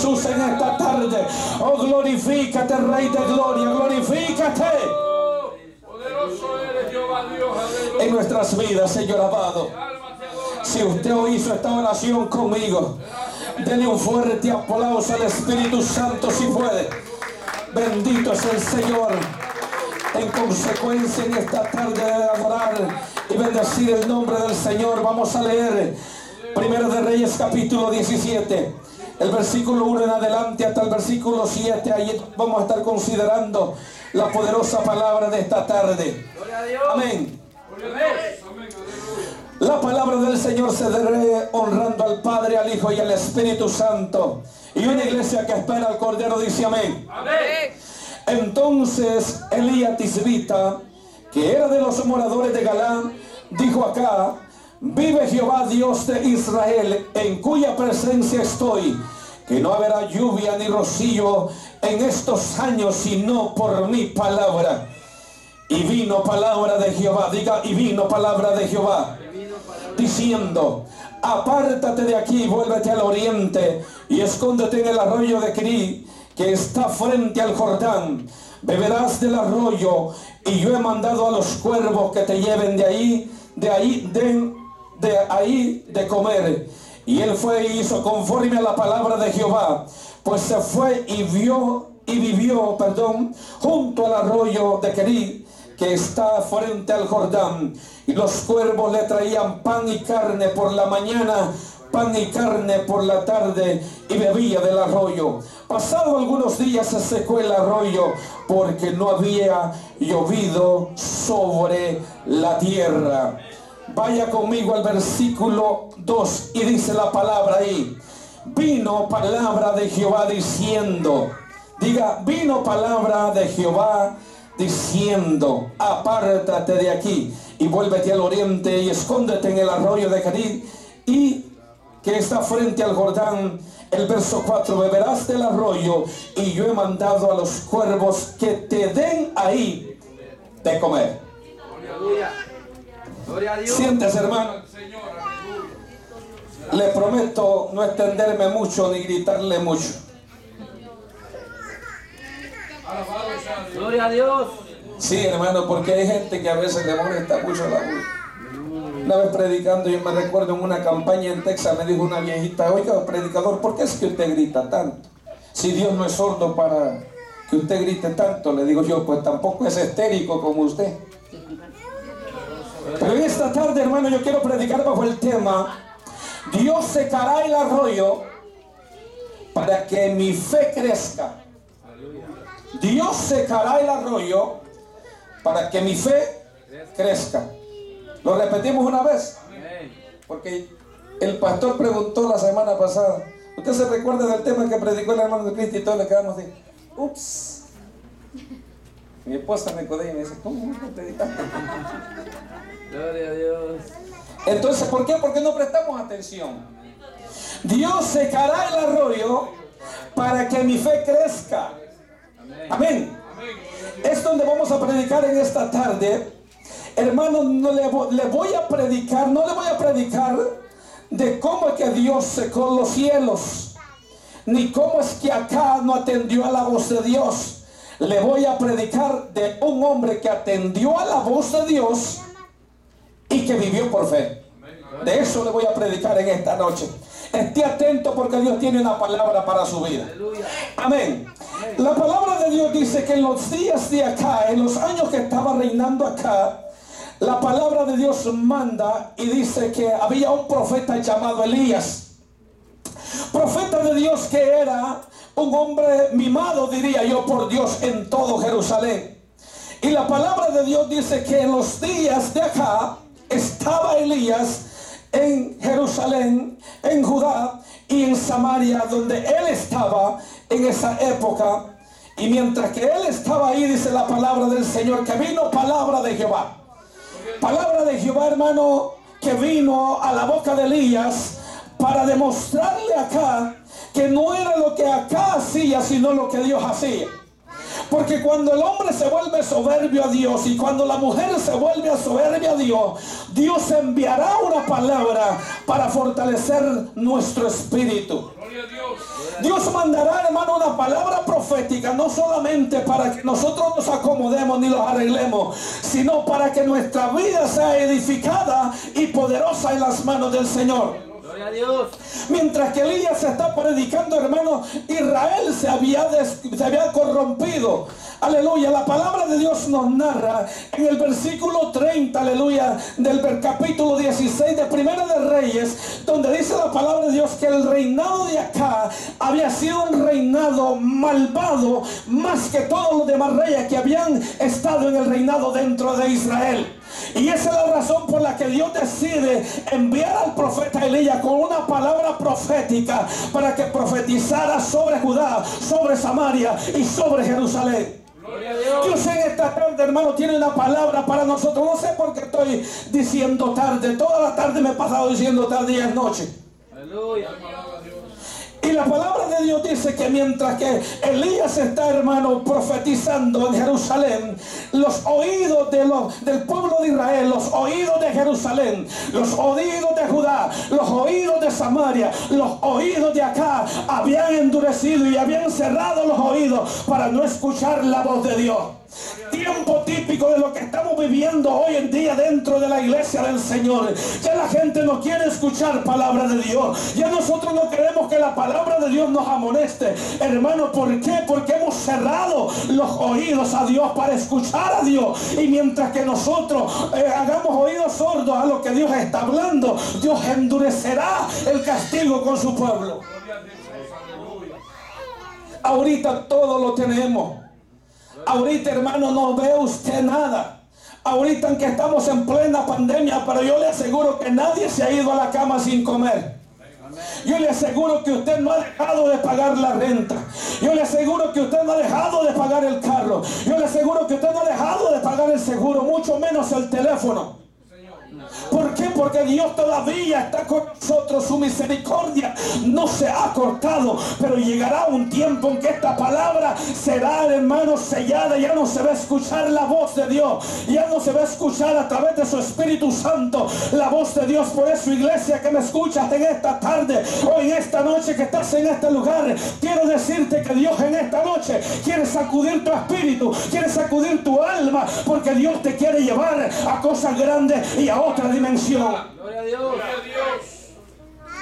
Jesús en esta tarde. Oh, glorifícate, Rey de Gloria, glorifícate en nuestras vidas, Señor amado. Si usted hizo esta oración conmigo, denle un fuerte aplauso al Espíritu Santo si puede. Bendito es el Señor. En consecuencia, en esta tarde de adorar y bendecir el nombre del Señor, vamos a leer Primero de Reyes capítulo 17, el versículo 1 en adelante hasta el versículo 7. Ahí vamos a estar considerando la poderosa palabra de esta tarde. Amén. La palabra del Señor se debe honrando al Padre, al Hijo y al Espíritu Santo. Y una iglesia que espera al Cordero dice amén. Amén. Entonces Elías Tisbita, que era de los moradores de Galán, dijo acá: vive Jehová Dios de Israel, en cuya presencia estoy, que no habrá lluvia ni rocío en estos años, sino por mi palabra. Y vino palabra de Jehová, diga, y vino palabra de Jehová, diciendo: apártate de aquí, vuélvete al oriente, y escóndete en el arroyo de Querí, que está frente al Jordán. Beberás del arroyo, y yo he mandado a los cuervos que te lleven de ahí de comer. Y él fue y hizo conforme a la palabra de Jehová, pues se fue y vivió junto al arroyo de Querí, que está frente al Jordán. Y los cuervos le traían pan y carne por la mañana, pan y carne por la tarde, y bebía del arroyo. Pasado algunos días se secó el arroyo, porque no había llovido sobre la tierra. Vaya conmigo al versículo 2 y dice la palabra ahí: vino palabra de Jehová diciendo, diga, vino palabra de Jehová diciendo: apártate de aquí y vuélvete al oriente y escóndete en el arroyo de Querí, y que está frente al Jordán. El verso 4: beberás del arroyo, y yo he mandado a los cuervos que te den ahí de comer. Gloria a Dios. Siéntese, hermano. Le prometo no extenderme mucho ni gritarle mucho. Gloria a Dios. Sí, hermano, porque hay gente que a veces le molesta mucho la voz. Una vez predicando, yo me recuerdo en una campaña en Texas, me dijo una viejita: oiga, predicador, ¿por qué es que usted grita tanto? Si Dios no es sordo para que usted grite tanto. Le digo yo: pues tampoco es histérico como usted. Pero en esta tarde, hermano, yo quiero predicar bajo el tema: Dios secará el arroyo para que mi fe crezca. Dios secará el arroyo para que mi fe crezca. Lo repetimos una vez, porque el pastor preguntó la semana pasada. ¿Usted se recuerda del tema que predicó el hermano de Cristo? Y todos le quedamos de ups. Mi esposa me codea y me dice: ¿cómo predicaste? Gloria a Dios. Entonces, ¿por qué? Porque no prestamos atención. Dios secará el arroyo para que mi fe crezca. Amén. Es donde vamos a predicar en esta tarde. Hermano, no le voy a predicar de cómo es que Dios secó los cielos, ni cómo es que acá no atendió a la voz de Dios. Le voy a predicar de un hombre que atendió a la voz de Dios y que vivió por fe. De eso le voy a predicar en esta noche. Esté atento, porque Dios tiene una palabra para su vida. Amén. La palabra de Dios dice que en los días de acá, en los años que estaba reinando acá, la palabra de Dios manda y dice que había un profeta llamado Elías. Profeta de Dios, que era un hombre mimado, diría yo, por Dios en todo Jerusalén. Y la palabra de Dios dice que en los días de acá estaba Elías en Jerusalén, en Judá y en Samaria, donde él estaba en esa época. Y mientras que él estaba ahí, dice la palabra del Señor, que vino palabra de Jehová. Palabra de Jehová, hermano, que vino a la boca de Elías para demostrarle acá que no era lo que acá hacía, sino lo que Dios hacía. Porque cuando el hombre se vuelve soberbio a Dios, y cuando la mujer se vuelve soberbia a Dios, Dios enviará una palabra para fortalecer nuestro espíritu. Dios mandará, hermano, una palabra profética, no solamente para que nosotros nos acomodemos ni los arreglemos, sino para que nuestra vida sea edificada y poderosa en las manos del Señor. Gloria a Dios. Mientras que Elías se está predicando, hermano, Israel se había corrompido. Aleluya. La palabra de Dios nos narra en el versículo 30, aleluya, del capítulo 16 de Primera de Reyes, donde dice la palabra de Dios que el reinado de acá había sido un reinado malvado más que todos los demás reyes que habían estado en el reinado dentro de Israel. Y esa es la razón por la que Dios decide enviar al profeta Elías con una palabra profética para que profetizara sobre Judá, sobre Samaria y sobre Jerusalén. Dios en esta tarde, hermano, tiene una palabra para nosotros. No sé por qué estoy diciendo tarde. Toda la tarde me he pasado diciendo tarde y es noche. Aleluya. Y la palabra de Dios dice que mientras que Elías está, hermano, profetizando en Jerusalén, los oídos del pueblo de Israel, los oídos de Jerusalén, los oídos de Judá, los oídos de Samaria, los oídos de acá habían endurecido y habían cerrado los oídos para no escuchar la voz de Dios. Tiempo típico de lo que estamos viviendo hoy en día dentro de la iglesia del Señor. Ya la gente no quiere escuchar palabra de Dios. Ya nosotros no queremos que la palabra de Dios nos amoneste. Hermano, ¿por qué? Porque hemos cerrado los oídos a Dios para escuchar a Dios. Y mientras que nosotros hagamos oídos sordos a lo que Dios está hablando, Dios endurecerá el castigo con su pueblo. Ahorita todo lo tenemos. Ahorita, hermano, no ve usted nada. Ahorita, aunque estamos en plena pandemia, pero yo le aseguro que nadie se ha ido a la cama sin comer. Yo le aseguro que usted no ha dejado de pagar la renta. Yo le aseguro que usted no ha dejado de pagar el carro. Yo le aseguro que usted no ha dejado de pagar el seguro, mucho menos el teléfono. ¿Por qué? Porque Dios todavía está con nosotros. Su misericordia no se ha cortado, pero llegará un tiempo en que esta palabra será, hermano, sellada. Ya no se va a escuchar la voz de Dios, ya no se va a escuchar a través de su Espíritu Santo la voz de Dios. Por eso, iglesia que me escuchas en esta tarde o en esta noche que estás en este lugar, quiero decirte que Dios en esta noche quiere sacudir tu espíritu, quiere sacudir tu alma, porque Dios te quiere llevar a cosas grandes y a otra dimensión. Gloria a Dios.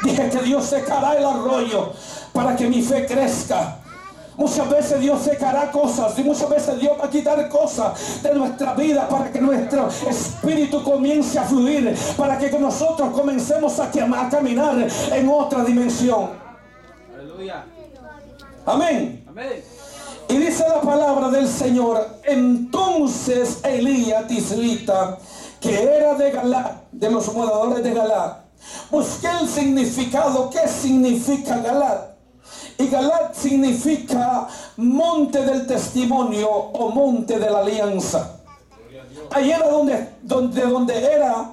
Dije que Dios secará el arroyo para que mi fe crezca. Muchas veces Dios secará cosas y muchas veces Dios va a quitar cosas de nuestra vida para que nuestro espíritu comience a fluir, para que nosotros comencemos a caminar en otra dimensión. Aleluya. Amén. Amén. Y dice la palabra del Señor: entonces Elías tisbita, que era de Galaad, de los moradores de Galaad, busqué el significado. ¿Qué significa Galaad? Y Galaad significa monte del testimonio o monte de la alianza. Ahí era donde era,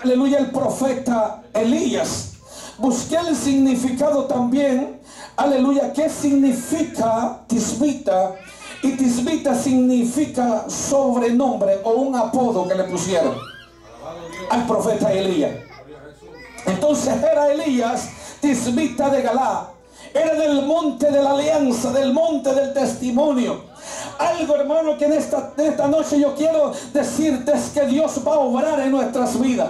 aleluya, el profeta Elías. Busqué el significado también, aleluya, ¿qué significa tisbita? Y tisbita significa sobrenombre o un apodo que le pusieron al profeta Elías. Entonces era Elías tisbita de Galaad. Era del monte de la alianza, del monte del testimonio. Algo, hermano, que en esta noche yo quiero decirte es que Dios va a obrar en nuestras vidas.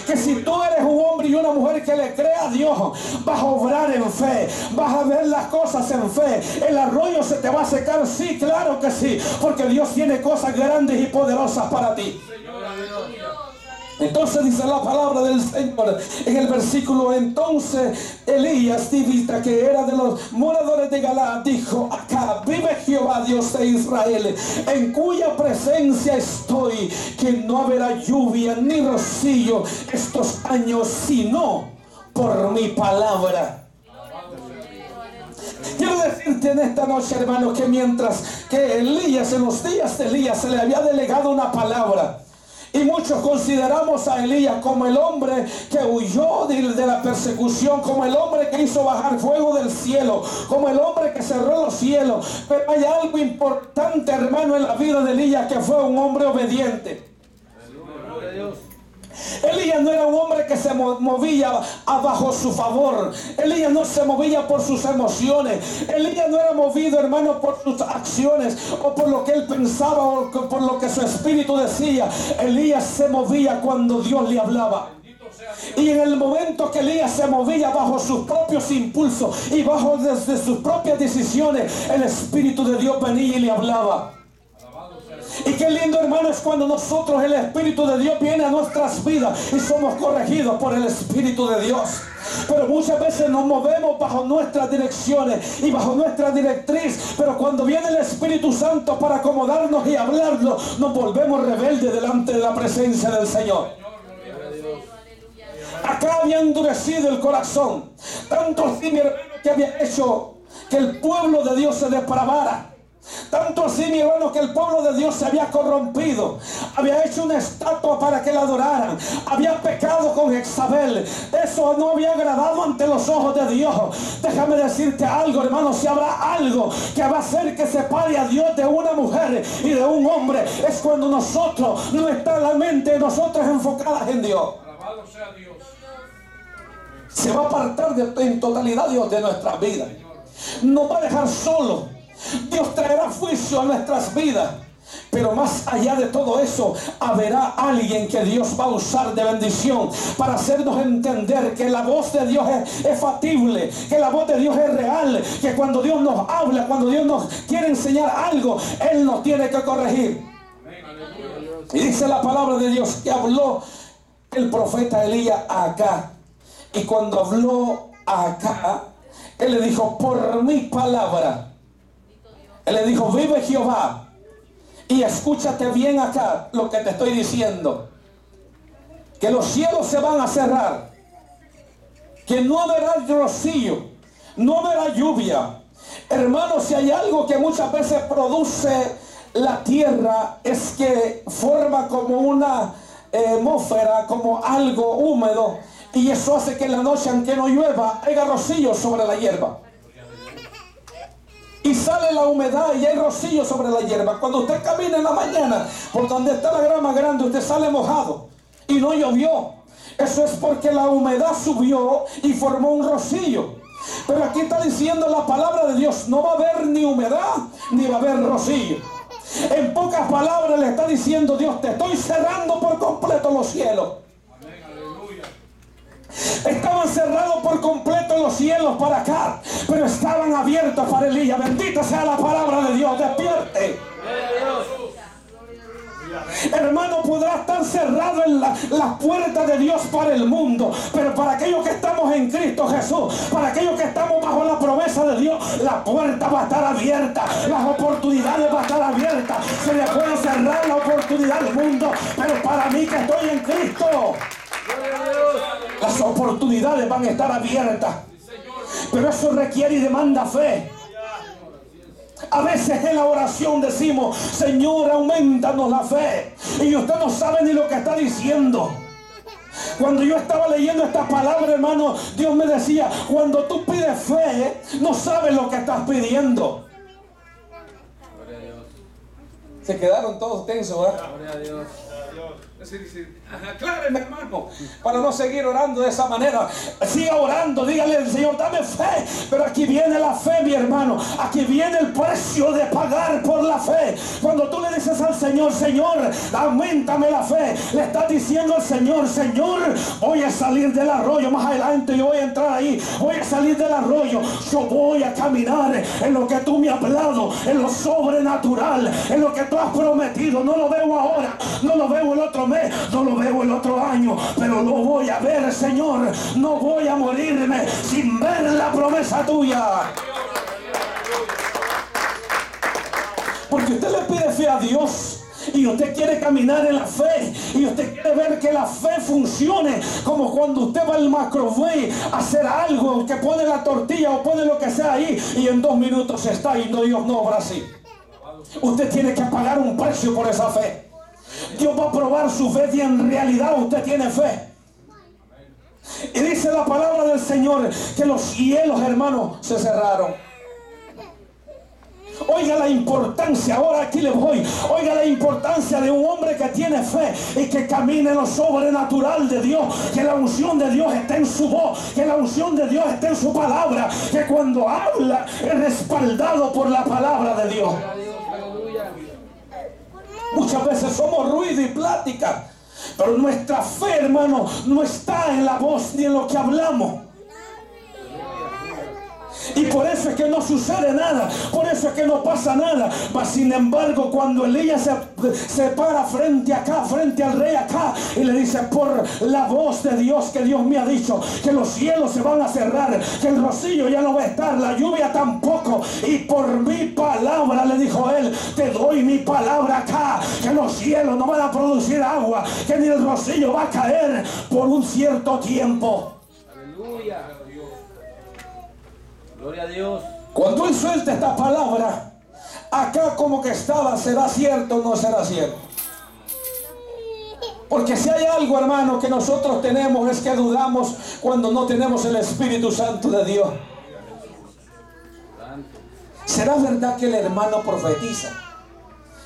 Que si tú eres un hombre y una mujer que le cree a Dios, vas a obrar en fe, vas a ver las cosas en fe. El arroyo se te va a secar, sí, claro que sí, porque Dios tiene cosas grandes y poderosas para ti. Entonces dice la palabra del Señor en el versículo: entonces Elías tisbita, que era de los moradores de Galaad, dijo: acá vive Jehová Dios de Israel, en cuya presencia estoy, que no habrá lluvia ni rocío estos años, sino por mi palabra. Quiero decirte en esta noche, hermano, que mientras que Elías, en los días de Elías, se le había delegado una palabra, y muchos consideramos a Elías como el hombre que huyó de la persecución, como el hombre que hizo bajar fuego del cielo, como el hombre que cerró los cielos. Pero hay algo importante, hermano, en la vida de Elías, que fue un hombre obediente. Elías no era un hombre que se movía bajo su favor. Elías no se movía por sus emociones. Elías no era movido, hermano, por sus acciones o por lo que él pensaba o por lo que su espíritu decía. Elías se movía cuando Dios le hablaba. Y en el momento que Elías se movía bajo sus propios impulsos y bajo desde sus propias decisiones, el Espíritu de Dios venía y le hablaba. Y qué lindo, hermano, es cuando nosotros, el Espíritu de Dios viene a nuestras vidas y somos corregidos por el Espíritu de Dios. Pero muchas veces nos movemos bajo nuestras direcciones y bajo nuestra directriz, pero cuando viene el Espíritu Santo para acomodarnos y hablarnos, nos volvemos rebeldes delante de la presencia del Señor. Acá había endurecido el corazón, tanto así, mi hermano, que había hecho que el pueblo de Dios se depravara. Tanto así, mi hermano, que el pueblo de Dios se había corrompido. Había hecho una estatua para que la adoraran. Había pecado con Jezabel. Eso no había agradado ante los ojos de Dios. Déjame decirte algo, hermano. Si habrá algo que va a hacer que separe a Dios de una mujer y de un hombre, es cuando nosotros, no está la mente de nosotros enfocadas en Dios. Alabado sea Dios. Se va a apartar en totalidad Dios de nuestras vidas. Nos va a dejar solos. Dios traerá juicio a nuestras vidas. Pero más allá de todo eso, habrá alguien que Dios va a usar de bendición para hacernos entender que la voz de Dios es factible, que la voz de Dios es real, que cuando Dios nos habla, cuando Dios nos quiere enseñar algo, Él nos tiene que corregir. Y dice la palabra de Dios que habló el profeta Elías acá. Y cuando habló acá, Él le dijo: por mi palabra. Él le dijo: vive Jehová. Y escúchate bien acá lo que te estoy diciendo. Que los cielos se van a cerrar. Que no habrá rocío. No habrá lluvia. Hermanos, si hay algo que muchas veces produce la tierra, es que forma como una atmósfera, como algo húmedo. Y eso hace que en la noche, aunque no llueva, haya rocío sobre la hierba. Y sale la humedad y hay rocío sobre la hierba. Cuando usted camina en la mañana por donde está la grama grande, usted sale mojado y no llovió. Eso es porque la humedad subió y formó un rocío. Pero aquí está diciendo la palabra de Dios: no va a haber ni humedad ni va a haber rocío. En pocas palabras le está diciendo Dios: te estoy cerrando por completo los cielos. Estaban cerrados por completo los cielos para acá, pero estaban abiertos para Elías. Bendita sea la palabra de Dios. Despierte. Hermano, podrá estar cerrado en las puertas de Dios para el mundo, pero para aquellos que estamos en Cristo Jesús, para aquellos que estamos bajo la promesa de Dios, la puerta va a estar abierta, las oportunidades van a estar abiertas. Se le puede cerrar la oportunidad al mundo, pero para mí que estoy en Cristo, las oportunidades van a estar abiertas. Pero eso requiere y demanda fe. A veces en la oración decimos: Señor, aumentanos la fe. Y usted no sabe ni lo que está diciendo. Cuando yo estaba leyendo esta palabra, hermano, Dios me decía: cuando tú pides fe, no sabes lo que estás pidiendo. Se quedaron todos tensos, ¿verdad? Gloria a Dios. Acláreme, hermano, para no seguir orando de esa manera. Siga orando, dígale al Señor: dame fe. Pero aquí viene la fe, mi hermano. Aquí viene el precio de pagar por la fe. Cuando tú le dices al Señor: Señor, auméntame la fe, le estás diciendo al Señor: Señor, voy a salir del arroyo. Más adelante yo voy a entrar ahí. Voy a salir del arroyo. Yo voy a caminar en lo que tú me has hablado, en lo sobrenatural, en lo que tú has prometido. No lo veo ahora, no lo veo el otro mes, no lo veo el otro año, pero lo voy a ver, Señor. No voy a morirme sin ver la promesa tuya. Porque usted le pide fe a Dios y usted quiere caminar en la fe, y usted quiere ver que la fe funcione, como cuando usted va al Macrowave a hacer algo, que pone la tortilla o pone lo que sea ahí y en 2 minutos está, y no, Dios no obra así. Usted tiene que pagar un precio por esa fe. Dios va a probar su fe y en realidad usted tiene fe. Y dice la palabra del Señor que los cielos, hermanos, se cerraron. Óigala importancia, ahora aquí le voy. Oiga la importancia de un hombre que tiene fe y que camina en lo sobrenatural de Dios. Que la unción de Dios esté en su voz, que la unción de Dios esté en su palabra, que cuando habla es respaldado por la palabra de Dios. Muchas veces somos ruido y plática, pero nuestra fe, hermano, no está en la voz ni en lo que hablamos. Y por eso es que no sucede nada, por eso es que no pasa nada. Mas sin embargo, cuando Elías se para frente al rey acá, y le dice: por la voz de Dios que Dios me ha dicho, que los cielos se van a cerrar, que el rocío ya no va a estar, la lluvia tampoco, y por mi palabra, le dijo él, te doy mi palabra acá, que los cielos no van a producir agua, que ni el rocío va a caer por un cierto tiempo. Aleluya. Gloria a Dios. Cuando él suelta esta palabra, acá como que estaba, ¿será cierto o no será cierto? Porque si hay algo, hermano, que nosotros tenemos, es que dudamos cuando no tenemos el Espíritu Santo de Dios. ¿Será verdad que el hermano profetiza?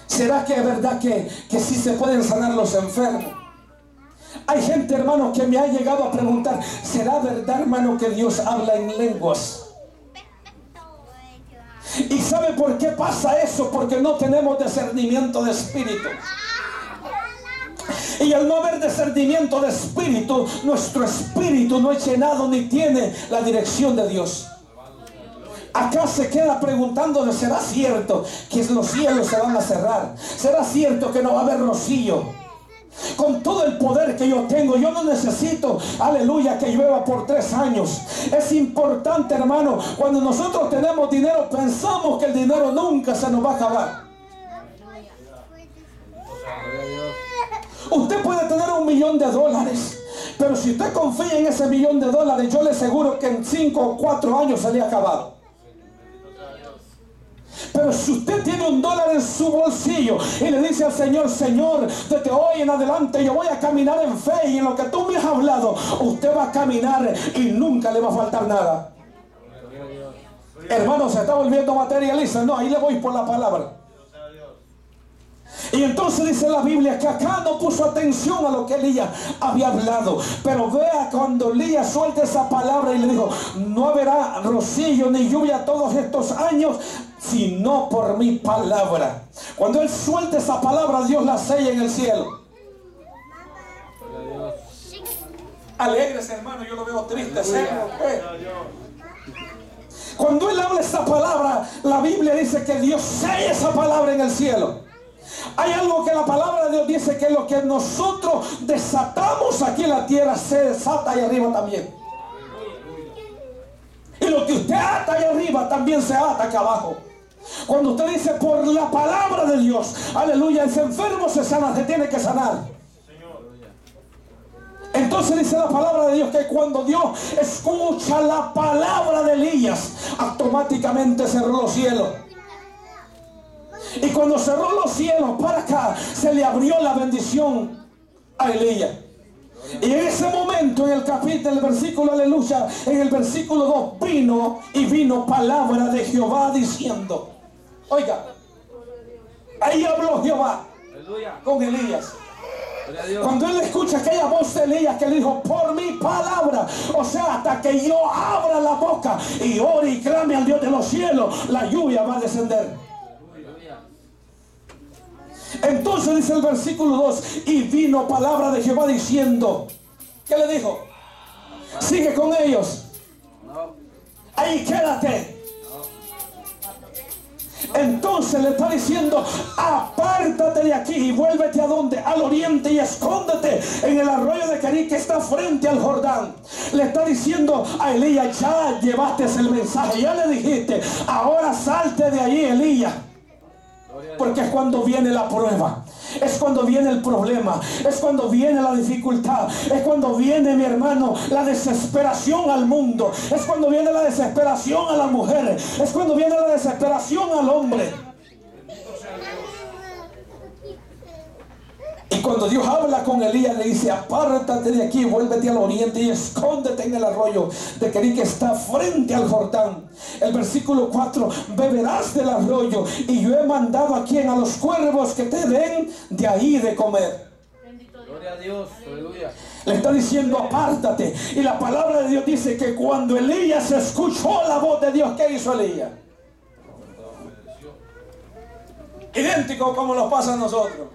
¿Será que es verdad que sí se pueden sanar los enfermos? Hay gente, hermano, que me ha llegado a preguntar: ¿será verdad, hermano, que Dios habla en lenguas? ¿Y sabe por qué pasa eso? Porque no tenemos discernimiento de espíritu. Y al no haber discernimiento de espíritu, nuestro espíritu no es llenado ni tiene la dirección de Dios. Acá se queda preguntándole: ¿será cierto que los cielos se van a cerrar? ¿Será cierto que no va a haber rocío? Con todo el poder que yo tengo, yo no necesito, aleluya, que llueva por 3 años. Es importante, hermano, cuando nosotros tenemos dinero, pensamos que el dinero nunca se nos va a acabar. Usted puede tener $1 millón, pero si usted confía en ese $1 millón, yo le aseguro que en 5 o 4 años se le ha acabado. Pero si usted tiene $1 en su bolsillo y le dice al Señor: Señor, desde hoy en adelante yo voy a caminar en fe, y en lo que tú me has hablado, usted va a caminar y nunca le va a faltar nada. Hermano, se está volviendo materialista. No, ahí le voy por la palabra. Y entonces dice la Biblia que acá no puso atención a lo que Elías había hablado. Pero vea cuando Elías suelta esa palabra y le dijo: no habrá rocío ni lluvia todos estos años, sino por mi palabra. Cuando él suelta esa palabra, Dios la sella en el cielo. Alegres, hermano, yo lo veo triste, serio. Cuando él habla esa palabra, la Biblia dice que Dios sella esa palabra en el cielo. Hay algo que la palabra de Dios dice, que lo que nosotros desatamos aquí en la tierra se desata ahí arriba también. Y lo que usted ata ahí arriba también se ata acá abajo. Cuando usted dice: por la palabra de Dios, aleluya, ese enfermo se sana, se tiene que sanar. Entonces dice la palabra de Dios que cuando Dios escucha la palabra de Elías, automáticamente cerró los cielos. Y cuando cerró los cielos para acá, se le abrió la bendición a Elías. Y en ese momento, en el capítulo, el versículo, aleluya, en el versículo 2, vino palabra de Jehová diciendo: oiga, ahí habló Jehová con Elías. Cuando él escucha aquella voz de Elías que le dijo: por mi palabra, o sea, hasta que yo abra la boca y ore y clame al Dios de los cielos, la lluvia va a descender. Entonces dice el versículo 2: y vino palabra de Jehová diciendo. ¿Qué le dijo? Sigue con ellos. Ahí quédate. Entonces le está diciendo: apártate de aquí y vuélvete a donde, al oriente, y escóndete en el arroyo de Kerit que está frente al Jordán. Le está diciendo a Elías: ya llevaste el mensaje, ya le dijiste, ahora salte de ahí, Elías. Porque es cuando viene la prueba, es cuando viene el problema, es cuando viene la dificultad, es cuando viene, mi hermano, la desesperación al mundo, es cuando viene la desesperación a las mujeres, es cuando viene la desesperación al hombre. Y cuando Dios habla con Elías, le dice: apártate de aquí, vuélvete al oriente y escóndete en el arroyo de Querí, que está frente al Jordán. El versículo 4: beberás del arroyo, y yo he mandado a quien, a los cuervos, que te den de ahí de comer. Gloria a Dios. Aleluya. Le está diciendo: apártate. Y la palabra de Dios dice que cuando Elías escuchó la voz de Dios, ¿qué hizo Elías? Idéntico como nos pasa a nosotros.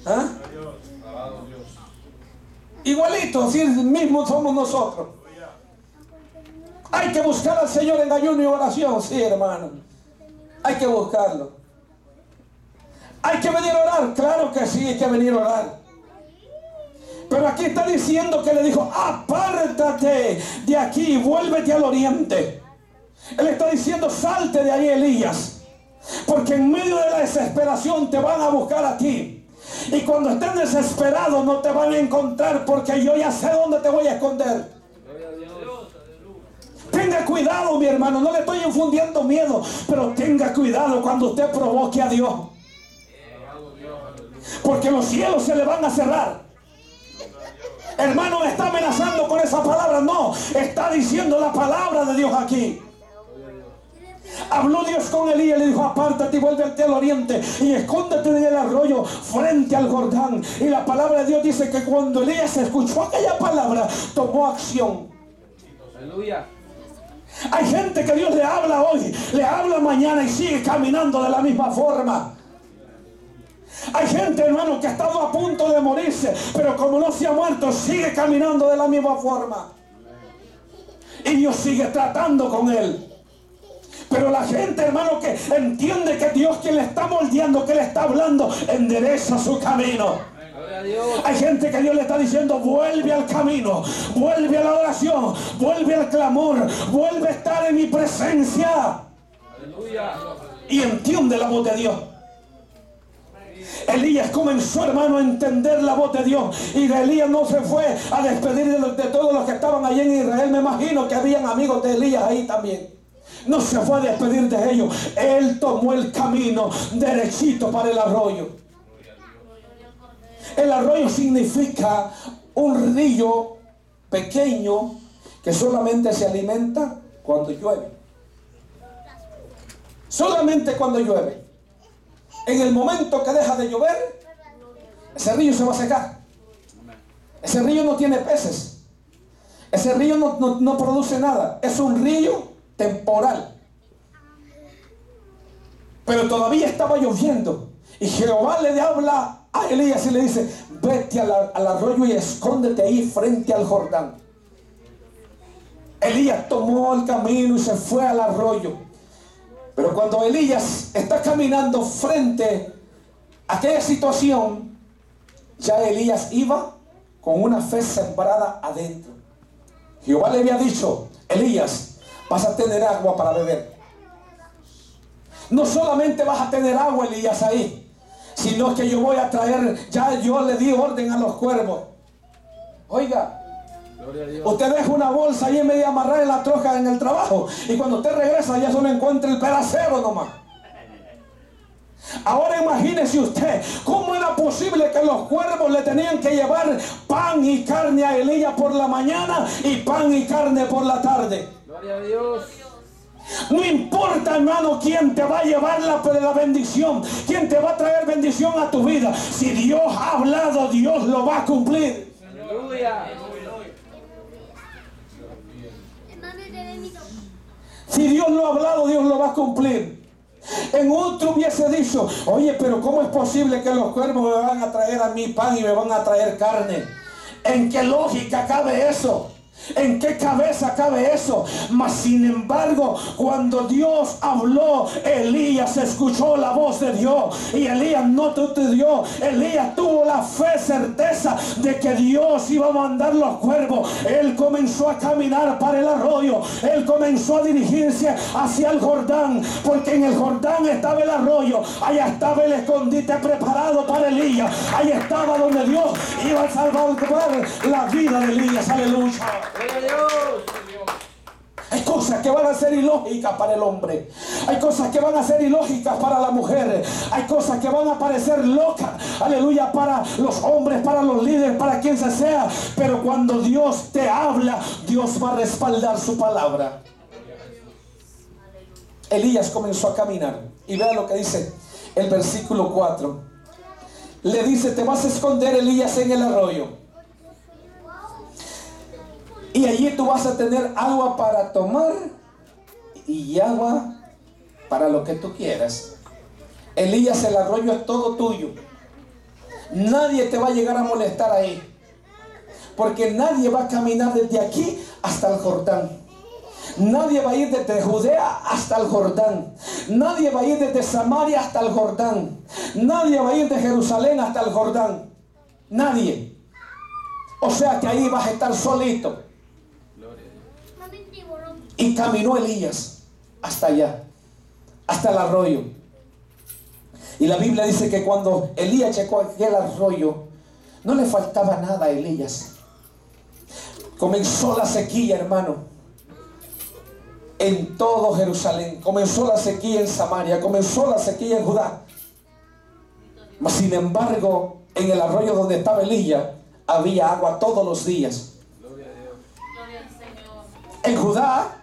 ¿Ah? Igualito, así mismo somos nosotros. Hay que buscar al Señor en ayuno y oración. Sí, hermano, hay que buscarlo. Hay que venir a orar. Claro que sí, hay que venir a orar. Pero aquí está diciendo que le dijo: apártate de aquí, vuélvete al oriente. Él está diciendo: salte de ahí, Elías, porque en medio de la desesperación te van a buscar a ti. Y cuando estén desesperados no te van a encontrar, porque yo ya sé dónde te voy a esconder. Tenga cuidado, mi hermano, no le estoy infundiendo miedo, pero tenga cuidado cuando usted provoque a Dios, porque los cielos se le van a cerrar. Hermano, ¿está amenazando con esa palabra? No, está diciendo la palabra de Dios aquí. Habló Dios con Elías y le dijo: apártate y vuélvete al oriente y escóndete en el arroyo frente al Jordán. Y la palabra de Dios dice que cuando Elías escuchó aquella palabra, tomó acción. Aleluya. Hay gente que Dios le habla hoy, le habla mañana y sigue caminando de la misma forma. Hay gente, hermano, que ha estado a punto de morirse, pero como no se ha muerto, sigue caminando de la misma forma. Y Dios sigue tratando con él. Pero la gente, hermano, que entiende que Dios, quien le está moldeando, que le está hablando, endereza su camino. Hay gente que Dios le está diciendo: vuelve al camino, vuelve a la oración, vuelve al clamor, vuelve a estar en mi presencia. Aleluya. Y entiende la voz de Dios. Elías comenzó, hermano, a entender la voz de Dios. Y de Elías no se fue a despedir de todos los que estaban allí en Israel. Me imagino que habían amigos de Elías ahí también. No se fue a despedir de ellos. Él tomó el camino derechito para el arroyo. El arroyo significa un río pequeño que solamente se alimenta cuando llueve. Solamente cuando llueve. En el momento que deja de llover, ese río se va a secar. Ese río no tiene peces. Ese río no produce nada. Es un río temporal. Pero todavía estaba lloviendo. Y Jehová le habla a Elías y le dice: vete al arroyo y escóndete ahí frente al Jordán. Elías tomó el camino y se fue al arroyo. Pero cuando Elías está caminando frente a aquella situación, ya Elías iba con una fe sembrada adentro. Jehová le había dicho: Elías, vas a tener agua para beber. No solamente vas a tener agua, Elías, ahí, sino que yo voy a traer, ya yo le di orden a los cuervos. Oiga, usted deja una bolsa ahí en medio de amarrar en la troca en el trabajo, y cuando usted regresa ya solo encuentra el pedacero nomás. Ahora imagínese usted cómo era posible que los cuervos le tenían que llevar pan y carne a Elías por la mañana y pan y carne por la tarde. Gloria a Dios. No importa, hermano, quién te va a llevar la bendición, quién te va a traer bendición a tu vida. Si Dios ha hablado, Dios lo va a cumplir. Aleluya. Si Dios lo ha hablado, Dios lo va a cumplir. En otro hubiese dicho: oye, pero ¿cómo es posible que los cuervos me van a traer a mí pan y me van a traer carne? ¿En qué lógica cabe eso? ¿En qué cabeza cabe eso? Mas sin embargo, cuando Dios habló, Elías escuchó la voz de Dios. Y Elías no tuteó. Elías tuvo la fe, certeza de que Dios iba a mandar los cuervos. Él comenzó a caminar para el arroyo. Él comenzó a dirigirse hacia el Jordán, porque en el Jordán estaba el arroyo. Allá estaba el escondite preparado para Elías. Ahí estaba donde Dios iba a salvar la vida de Elías. Aleluya. Gloria a Dios. Hay cosas que van a ser ilógicas para el hombre. Hay cosas que van a ser ilógicas para la mujer. Hay cosas que van a parecer locas, aleluya, para los hombres, para los líderes, para quien sea. Pero cuando Dios te habla, Dios va a respaldar su palabra. Elías comenzó a caminar. Y vea lo que dice el versículo 4. Le dice: te vas a esconder, Elías, en el arroyo. Y allí tú vas a tener agua para tomar y agua para lo que tú quieras. Elías, el arroyo es todo tuyo. Nadie te va a llegar a molestar ahí, porque nadie va a caminar desde aquí hasta el Jordán. Nadie va a ir desde Judea hasta el Jordán. Nadie va a ir desde Samaria hasta el Jordán. Nadie va a ir de Jerusalén hasta el Jordán. Nadie. O sea que ahí vas a estar solito. Y caminó Elías hasta allá, hasta el arroyo. Y la Biblia dice que cuando Elías llegó a aquel arroyo, no le faltaba nada a Elías. Comenzó la sequía, hermano, en todo Jerusalén. Comenzó la sequía en Samaria. Comenzó la sequía en Judá. Mas sin embargo, en el arroyo donde estaba Elías, había agua todos los días. En Judá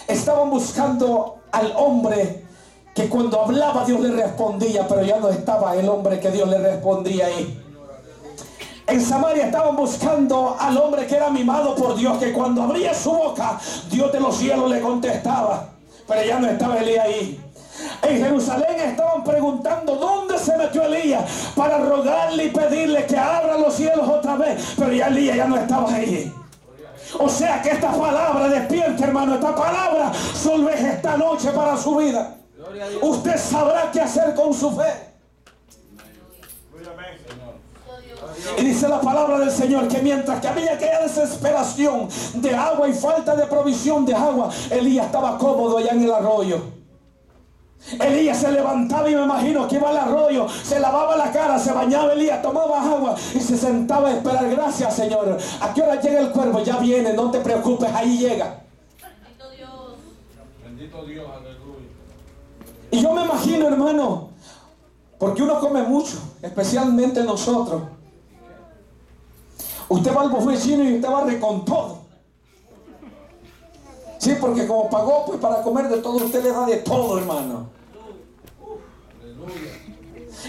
estaban buscando al hombre que cuando hablaba Dios le respondía, pero ya no estaba el hombre que Dios le respondía ahí. En Samaria estaban buscando al hombre que era mimado por Dios, que cuando abría su boca, Dios de los cielos le contestaba, pero ya no estaba Elías ahí. En Jerusalén estaban preguntando dónde se metió Elías, para rogarle y pedirle que abra los cielos otra vez, pero ya Elías ya no estaba ahí. O sea que esta palabra despierta, hermano. Esta palabra solo es esta noche para su vida. Usted sabrá qué hacer con su fe. Y dice la palabra del Señor que mientras que había aquella desesperación de agua y falta de provisión de agua, Elías estaba cómodo allá en el arroyo. Elías se levantaba y me imagino que iba al arroyo, se lavaba la cara, se bañaba Elías, tomaba agua y se sentaba a esperar. Gracias, Señor. ¿A qué hora llega el cuervo? Ya viene, no te preocupes, ahí llega. Bendito Dios. Bendito Dios, aleluya. Y yo me imagino, hermano, porque uno come mucho, especialmente nosotros. Usted va al buffet chino y usted barre con todo. Sí, porque como pagó pues para comer de todo, usted le da de todo, hermano.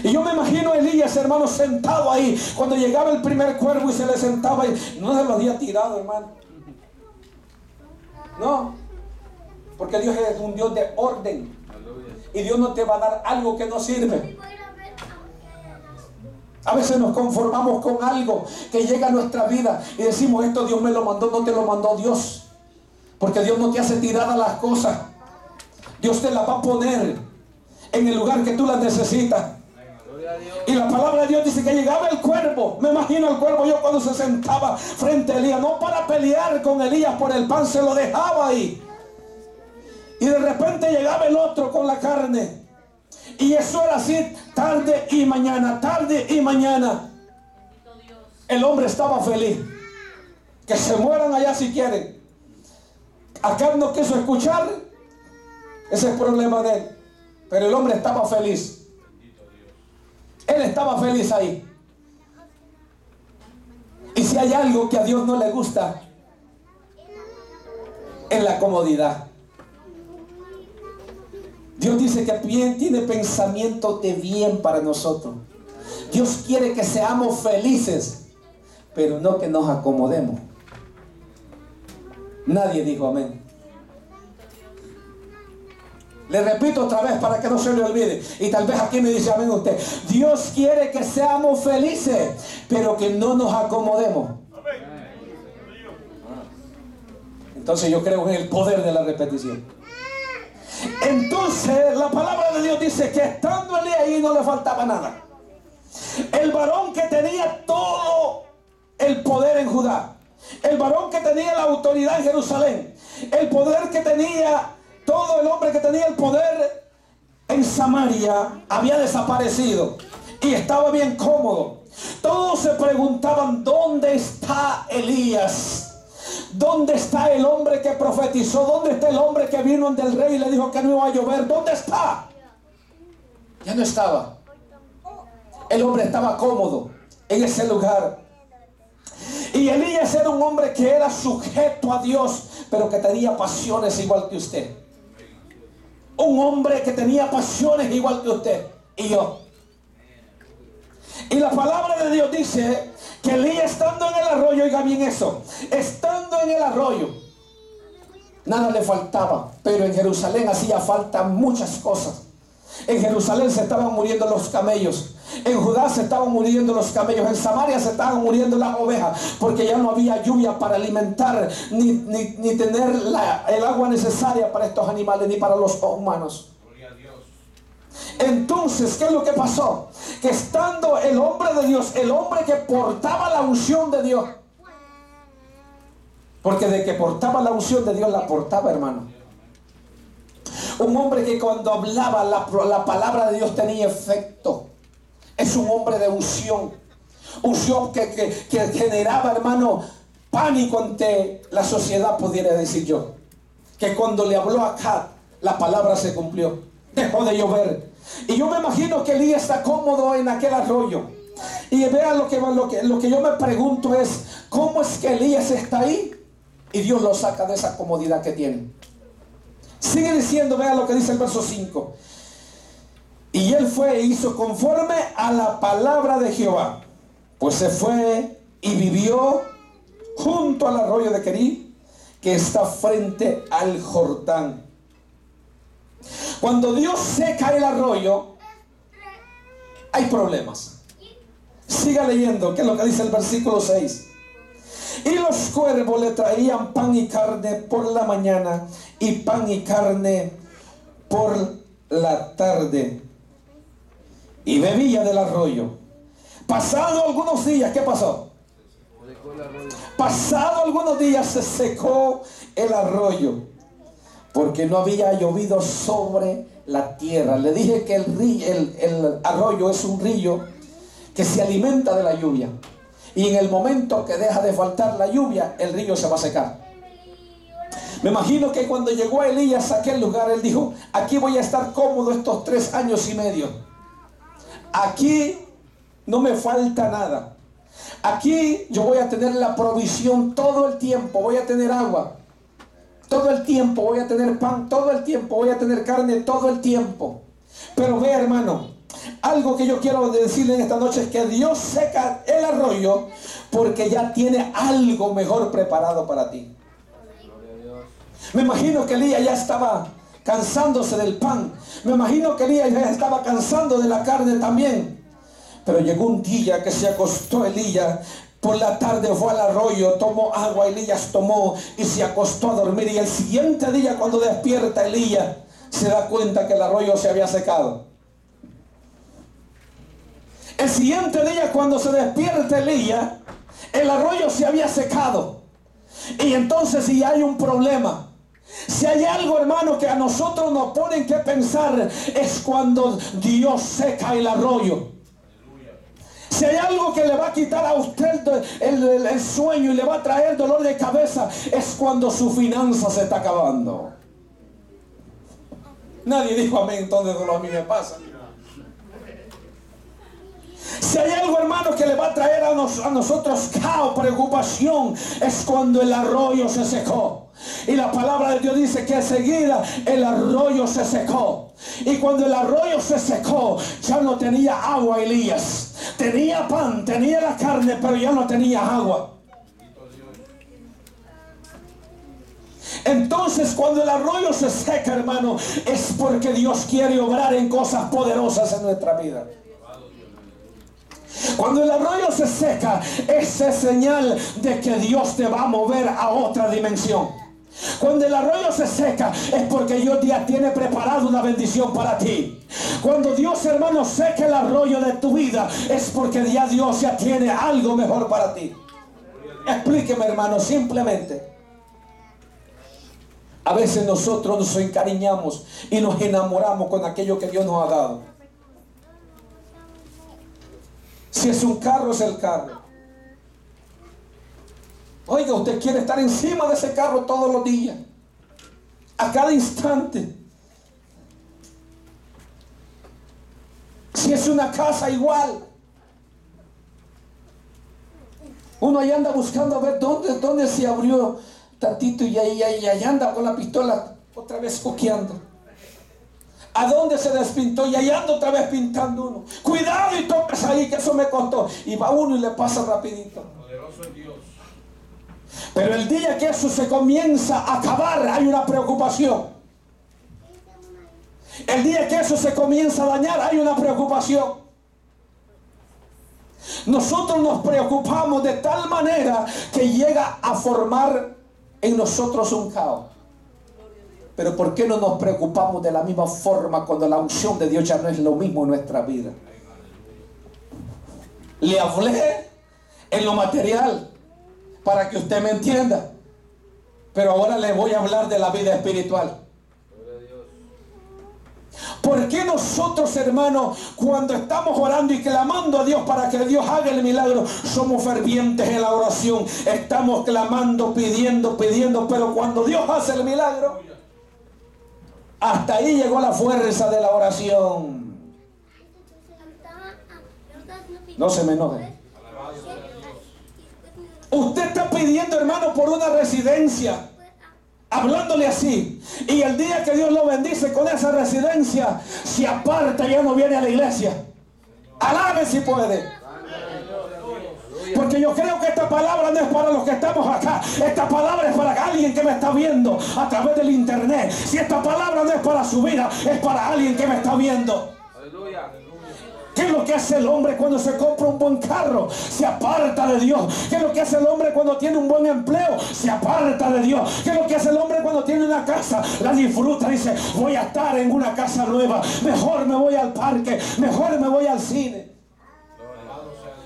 Y yo me imagino a Elías, hermano, sentado ahí cuando llegaba el primer cuervo y se le sentaba y no se lo había tirado, hermano. No, porque Dios es un Dios de orden. Y Dios no te va a dar algo que no sirve. A veces nos conformamos con algo que llega a nuestra vida y decimos: esto Dios me lo mandó. No te lo mandó Dios, porque Dios no te hace tirada las cosas. Dios te las va a poner en el lugar que tú las necesitas. Y la palabra de Dios dice que llegaba el cuervo. Me imagino el cuervo yo cuando se sentaba frente a Elías, no para pelear con Elías por el pan, se lo dejaba ahí. Y de repente llegaba el otro con la carne. Y eso era así, tarde y mañana, tarde y mañana. El hombre estaba feliz. Que se mueran allá si quieren. Acá no quiso escuchar. Ese es el problema de él. Pero el hombre estaba feliz. Él estaba feliz ahí. Y si hay algo que a Dios no le gusta, es la comodidad. Dios dice que bien tiene pensamiento de bien para nosotros. Dios quiere que seamos felices, pero no que nos acomodemos. Nadie dijo amén. Le repito otra vez para que no se le olvide. Y tal vez aquí me dice amén usted. Dios quiere que seamos felices, pero que no nos acomodemos. Entonces yo creo en el poder de la repetición. Entonces la palabra de Dios dice que estando Elías ahí no le faltaba nada. El varón que tenía todo el poder en Judá, el varón que tenía la autoridad en Jerusalén, el poder que tenía, todo el hombre que tenía el poder en Samaria había desaparecido y estaba bien cómodo. Todos se preguntaban: ¿dónde está Elías? ¿Dónde está el hombre que profetizó? ¿Dónde está el hombre que vino ante el rey y le dijo que no iba a llover? ¿Dónde está? Ya no estaba. El hombre estaba cómodo en ese lugar. Y Elías era un hombre que era sujeto a Dios, pero que tenía pasiones igual que usted. Un hombre que tenía pasiones igual que usted y yo. Y la palabra de Dios dice que Elías, estando en el arroyo, oiga bien eso, estando en el arroyo, nada le faltaba, pero en Jerusalén hacía falta muchas cosas. En Jerusalén se estaban muriendo los camellos, en Judá se estaban muriendo los camellos, en Samaria se estaban muriendo las ovejas, porque ya no había lluvia para alimentar ni tener el agua necesaria para estos animales ni para los humanos. Entonces, ¿qué es lo que pasó? Que estando el hombre de Dios, el hombre que portaba la unción de Dios, porque de que portaba la unción de Dios la portaba, hermano. Un hombre que cuando hablaba la palabra de Dios tenía efecto. Es un hombre de unción. Unción que generaba, hermano, pánico ante la sociedad, pudiera decir yo. Que cuando le habló a Acab, la palabra se cumplió. Dejó de llover. Y yo me imagino que Elías está cómodo en aquel arroyo. Y vean lo que yo me pregunto es, ¿cómo es que Elías está ahí? Y Dios lo saca de esa comodidad que tiene. Sigue diciendo, vean lo que dice el verso 5. Y él fue e hizo conforme a la palabra de Jehová. Pues se fue y vivió junto al arroyo de Querí, que está frente al Jordán. Cuando Dios seca el arroyo, hay problemas. Siga leyendo, que es lo que dice el versículo 6. Y los cuervos le traían pan y carne por la mañana y pan y carne por la tarde. Y bebía del arroyo. Pasado algunos días, ¿qué pasó? Pasado algunos días se secó el arroyo, porque no había llovido sobre la tierra. Le dije que el arroyo es un río que se alimenta de la lluvia. Y en el momento que deja de faltar la lluvia, el río se va a secar. Me imagino que cuando llegó Elías a aquel lugar, él dijo, aquí voy a estar cómodo estos 3 años y medio. Aquí no me falta nada. Aquí yo voy a tener la provisión todo el tiempo. Voy a tener agua todo el tiempo. Voy a tener pan todo el tiempo. Voy a tener carne todo el tiempo. Pero ve, hermano, algo que yo quiero decirle en esta noche es que Dios seca el arroyo porque ya tiene algo mejor preparado para ti. Me imagino que Elías ya estaba cansándose del pan. Me imagino que Elías ya estaba cansando de la carne también. Pero llegó un día que se acostó Elías. Por la tarde fue al arroyo, tomó agua, Elías tomó y se acostó a dormir. Y el siguiente día, cuando despierta Elías, se da cuenta que el arroyo se había secado. El siguiente día, cuando se despierta Elías, el arroyo se había secado. Y entonces, si hay un problema, si hay algo, hermano, que a nosotros nos ponen que pensar, es cuando Dios seca el arroyo. Si hay algo que le va a quitar a usted el sueño y le va a traer dolor de cabeza, es cuando su finanza se está acabando. Nadie dijo amén, entonces a mí me pasa. Si hay algo, hermano, que le va a traer a nosotros caos, preocupación, es cuando el arroyo se secó. Y la palabra de Dios dice que enseguida el arroyo se secó. Y cuando el arroyo se secó, ya no tenía agua Elías. Tenía pan, tenía la carne, pero ya no tenía agua. Entonces, cuando el arroyo se seca, hermano, es porque Dios quiere obrar en cosas poderosas en nuestra vida. Cuando el arroyo se seca, esa es señal de que Dios te va a mover a otra dimensión. Cuando el arroyo se seca, es porque Dios ya tiene preparado una bendición para ti. Cuando Dios, hermano, seca el arroyo de tu vida, es porque ya Dios ya tiene algo mejor para ti. Explíqueme, hermano, simplemente. A veces nosotros nos encariñamos y nos enamoramos con aquello que Dios nos ha dado. Si es un carro, es el carro. Oiga, usted quiere estar encima de ese carro todos los días, a cada instante. Si es una casa, igual. Uno ahí anda buscando a ver dónde se abrió tantito, y ahí anda con la pistola otra vez coqueando. ¿A dónde se despintó? Y ahí anda otra vez pintando uno. Cuidado y tocas ahí, que eso me costó. Y va uno y le pasa rapidito. Poderoso es Dios. Pero el día que eso se comienza a acabar, hay una preocupación. El día que eso se comienza a dañar, hay una preocupación. Nosotros nos preocupamos de tal manera que llega a formar en nosotros un caos. Pero ¿por qué no nos preocupamos de la misma forma cuando la unción de Dios ya no es lo mismo en nuestra vida? Le hablé en lo material para que usted me entienda, pero ahora le voy a hablar de la vida espiritual. ¿Por qué nosotros, hermanos, cuando estamos orando y clamando a Dios para que Dios haga el milagro, somos fervientes en la oración? Estamos clamando, pidiendo, pero cuando Dios hace el milagro, hasta ahí llegó la fuerza de la oración. No se me enoje. Usted está pidiendo, hermano, por una residencia, hablándole así, y el día que Dios lo bendice con esa residencia, se aparta y ya no viene a la iglesia. Alabe si puede. Porque yo creo que esta palabra no es para los que estamos acá. Esta palabra es para alguien que me está viendo a través del internet. Si esta palabra no es para su vida, es para alguien que me está viendo. ¿Qué es lo que hace el hombre cuando se compra un buen carro? Se aparta de Dios. ¿Qué es lo que hace el hombre cuando tiene un buen empleo? Se aparta de Dios. ¿Qué es lo que hace el hombre cuando tiene una casa? La disfruta, dice, voy a estar en una casa nueva. Mejor me voy al parque. Mejor me voy al cine.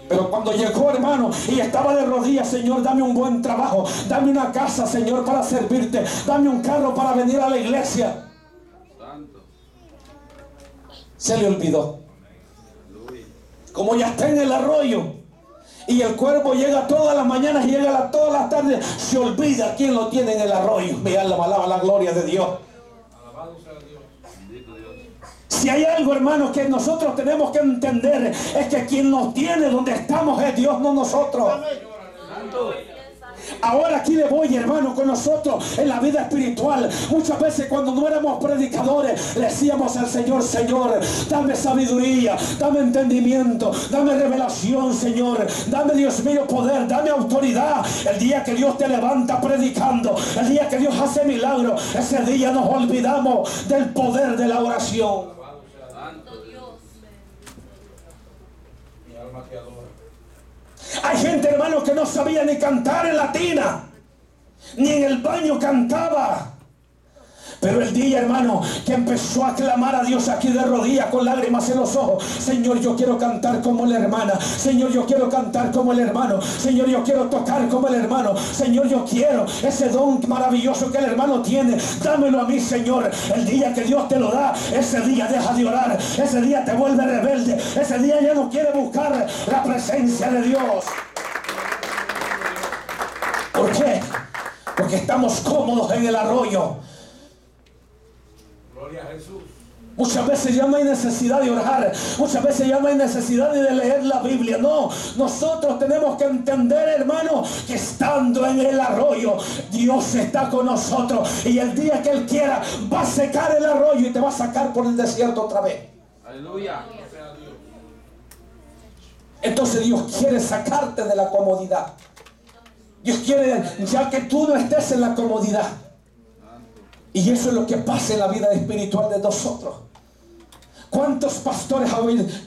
Pero cuando llegó, hermano, y estaba de rodillas, Señor, dame un buen trabajo. Dame una casa, Señor, para servirte. Dame un carro para venir a la iglesia. Se le olvidó. Como ya está en el arroyo y el cuervo llega todas las mañanas y llega todas las tardes, se olvida quién lo tiene en el arroyo. Mi alma alaba la gloria de Dios. Alabado sea Dios. Bendito Dios. Si hay algo, hermanos, que nosotros tenemos que entender, es que quien nos tiene donde estamos es Dios, no nosotros. Ahora aquí le voy, hermano, con nosotros en la vida espiritual. Muchas veces cuando no éramos predicadores, le decíamos al Señor, Señor, dame sabiduría, dame entendimiento, dame revelación, Señor, dame, Dios mío, poder, dame autoridad. El día que Dios te levanta predicando, el día que Dios hace milagro, ese día nos olvidamos del poder de la oración. Mi alma te adora. Hay gente, hermano, que no sabía ni cantar en latina, ni en el baño cantaba. Pero el día, hermano, que empezó a clamar a Dios aquí de rodillas con lágrimas en los ojos, Señor, yo quiero cantar como la hermana. Señor, yo quiero cantar como el hermano. Señor, yo quiero tocar como el hermano. Señor, yo quiero ese don maravilloso que el hermano tiene. Dámelo a mí, Señor. El día que Dios te lo da, ese día deja de orar. Ese día te vuelve rebelde. Ese día ya no quiere buscar la presencia de Dios. ¿Por qué? Porque estamos cómodos en el arroyo. Gloria a Jesús. Muchas veces ya no hay necesidad de orar. Muchas veces ya no hay necesidad de leer la Biblia. No, nosotros tenemos que entender, hermano, que estando en el arroyo, Dios está con nosotros. Y el día que Él quiera, va a secar el arroyo y te va a sacar por el desierto otra vez. Aleluya. Entonces Dios quiere sacarte de la comodidad. Dios quiere, ya que tú no estés en la comodidad. Y eso es lo que pasa en la vida espiritual de nosotros. ¿Cuántos pastores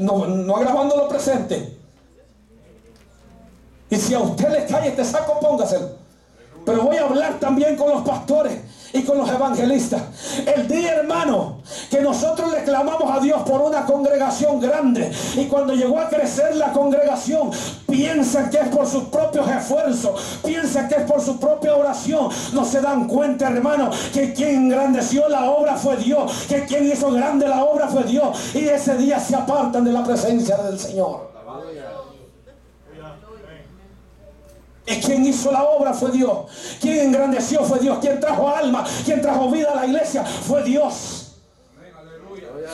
no grabando lo presente? Y si a usted le cae este saco, póngaselo. Pero voy a hablar también con los pastores y con los evangelistas. El día, hermano, que nosotros le clamamos a Dios por una congregación grande, y cuando llegó a crecer la congregación, piensan que es por sus propios esfuerzos, piensan que es por su propia oración. No se dan cuenta, hermano, que quien engrandeció la obra fue Dios, que quien hizo grande la obra fue Dios, y ese día se apartan de la presencia del Señor. Y quien hizo la obra fue Dios. Quien engrandeció fue Dios. Quien trajo alma, quien trajo vida a la iglesia fue Dios.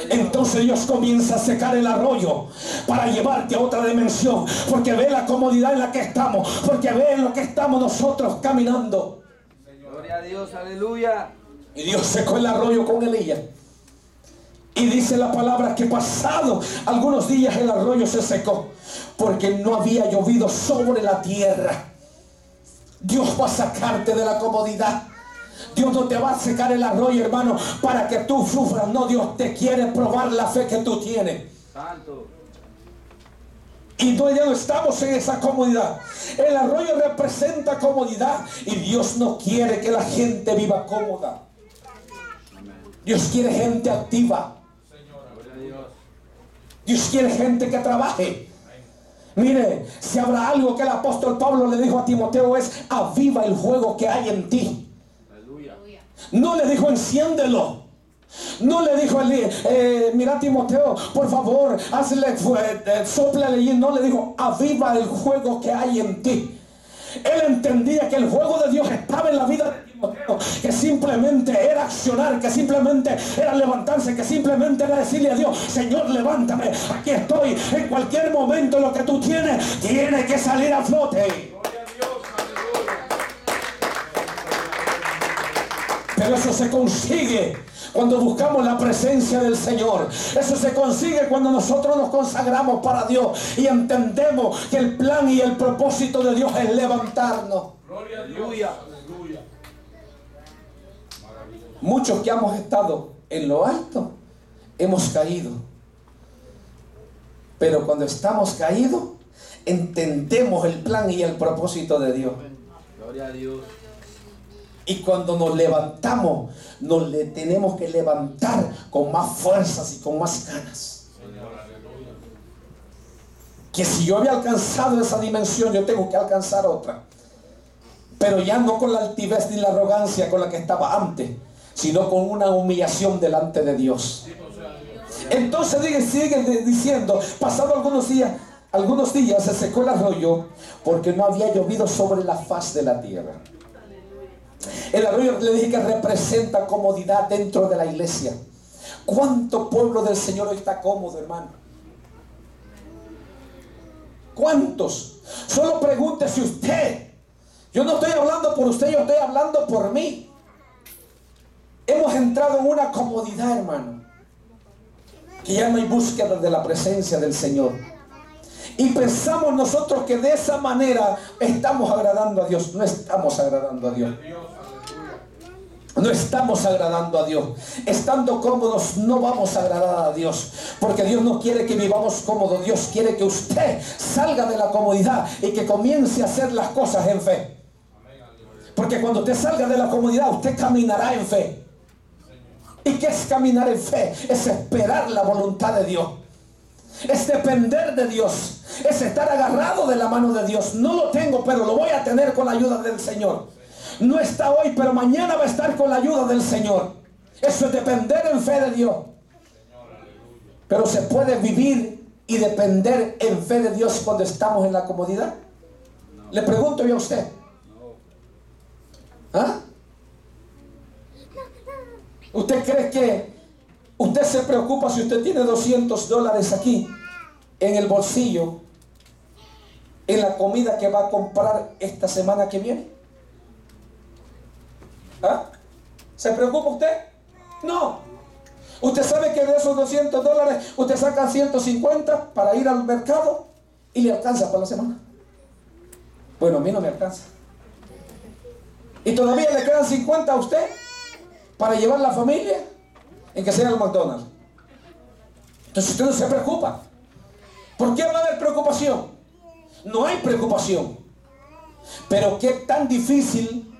Entonces Dios comienza a secar el arroyo para llevarte a otra dimensión, porque ve la comodidad en la que estamos, porque ve en lo que estamos nosotros caminando. Gloria a Dios, aleluya. Y Dios secó el arroyo con Elías. Y dice la palabra que pasado algunos días el arroyo se secó, porque no había llovido sobre la tierra. Dios va a sacarte de la comodidad. Dios no te va a secar el arroyo, hermano, para que tú sufras. No, Dios te quiere probar la fe que tú tienes. Santo. Y ya no estamos en esa comodidad. El arroyo representa comodidad. Y Dios no quiere que la gente viva cómoda. Dios quiere gente activa. Dios quiere gente que trabaje. Mire, si habrá algo que el apóstol Pablo le dijo a Timoteo es: aviva el fuego que hay en ti. No le dijo enciéndelo. No le dijo mira Timoteo, por favor, hazle, sóplale allí. No le dijo: aviva el fuego que hay en ti. Él entendía que el fuego de Dios estaba en la vida de Timoteo, que simplemente era accionar, que simplemente era levantarse, que simplemente era decirle a Dios: Señor, levántame, aquí estoy. En cualquier momento lo que tú tienes tiene que salir a flote. Pero eso se consigue cuando buscamos la presencia del Señor. Eso se consigue cuando nosotros nos consagramos para Dios y entendemos que el plan y el propósito de Dios es levantarnos. Gloria a Dios. Aleluya. Muchos que hemos estado en lo alto hemos caído. Pero cuando estamos caídos, entendemos el plan y el propósito de Dios. Gloria a Dios. Y cuando nos levantamos, tenemos que levantar con más fuerzas y con más ganas. Que si yo había alcanzado esa dimensión, yo tengo que alcanzar otra. Pero ya no con la altivez ni la arrogancia con la que estaba antes, sino con una humillación delante de Dios. Entonces sigue diciendo: pasado algunos días se secó el arroyo, porque no había llovido sobre la faz de la tierra. El arroyo, le dije, que representa comodidad dentro de la iglesia. ¿Cuánto pueblo del Señor hoy está cómodo, hermano? ¿Cuántos? Solo pregúntese usted. Yo no estoy hablando por usted, yo estoy hablando por mí. Hemos entrado en una comodidad, hermano, que ya no hay búsqueda de la presencia del Señor. Y pensamos nosotros que de esa manera estamos agradando a Dios. No estamos agradando a Dios. No estamos agradando a Dios. Estando cómodos no vamos a agradar a Dios, porque Dios no quiere que vivamos cómodos. Dios quiere que usted salga de la comodidad y que comience a hacer las cosas en fe. Porque cuando usted salga de la comodidad, usted caminará en fe. ¿Y qué es caminar en fe? Es esperar la voluntad de Dios. Es depender de Dios. Es estar agarrado de la mano de Dios. No lo tengo, pero lo voy a tener con la ayuda del Señor. No está hoy, pero mañana va a estar con la ayuda del Señor. Eso es depender en fe de Dios. Pero ¿se puede vivir y depender en fe de Dios cuando estamos en la comodidad? Le pregunto yo a usted. ¿Ah? ¿Usted cree que usted se preocupa si usted tiene $200 aquí en el bolsillo en la comida que va a comprar esta semana que viene? ¿Ah? ¿Se preocupa usted? No. Usted sabe que de esos $200 usted saca 150 para ir al mercado y le alcanza para la semana. Bueno, a mí no me alcanza. Y todavía le quedan 50 a usted para llevar la familia en que sea el McDonald's. Entonces usted no se preocupa. ¿Por qué va a haber preocupación? No hay preocupación. Pero qué tan difícil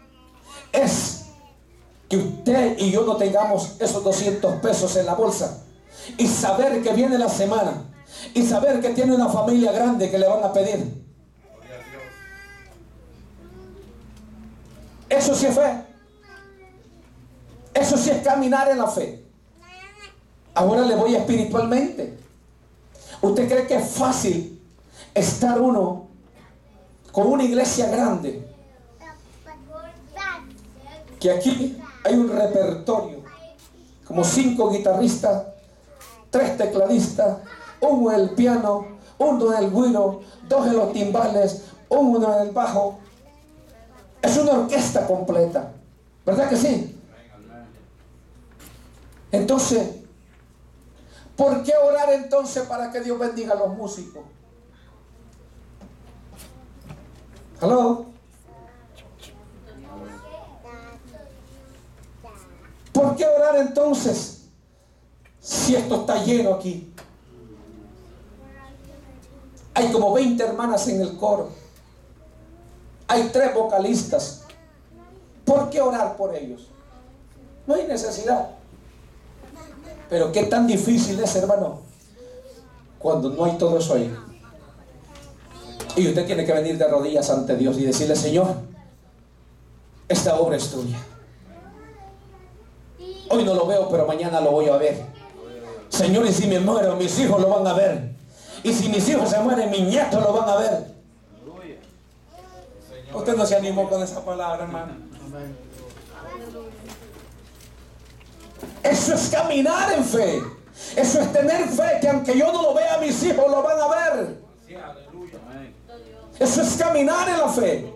es que usted y yo no tengamos esos 200 pesos en la bolsa y saber que viene la semana y saber que tiene una familia grande que le van a pedir. Eso sí es fe. Eso sí es caminar en la fe. Ahora le voy espiritualmente. ¿Usted cree que es fácil estar uno con una iglesia grande, que aquí hay un repertorio, como 5 guitarristas, 3 tecladistas, uno en el piano, uno en el güiro, 2 en los timbales, uno en el bajo. Es una orquesta completa, ¿verdad que sí? Entonces, ¿por qué orar entonces para que Dios bendiga a los músicos? ¿Aló? ¿Por qué orar entonces si esto está lleno aquí? Hay como 20 hermanas en el coro. Hay 3 vocalistas. ¿Por qué orar por ellos? No hay necesidad. Pero qué tan difícil es, hermano, cuando no hay todo eso ahí. Y usted tiene que venir de rodillas ante Dios y decirle: Señor, esta obra es tuya. Hoy no lo veo, pero mañana lo voy a ver. Señor, y si me muero, mis hijos lo van a ver. Y si mis hijos se mueren, mis nietos lo van a ver. Usted no se animó con esa palabra, hermano. Eso es caminar en fe. Eso es tener fe, que aunque yo no lo vea, mis hijos lo van a ver. Eso es caminar en la fe.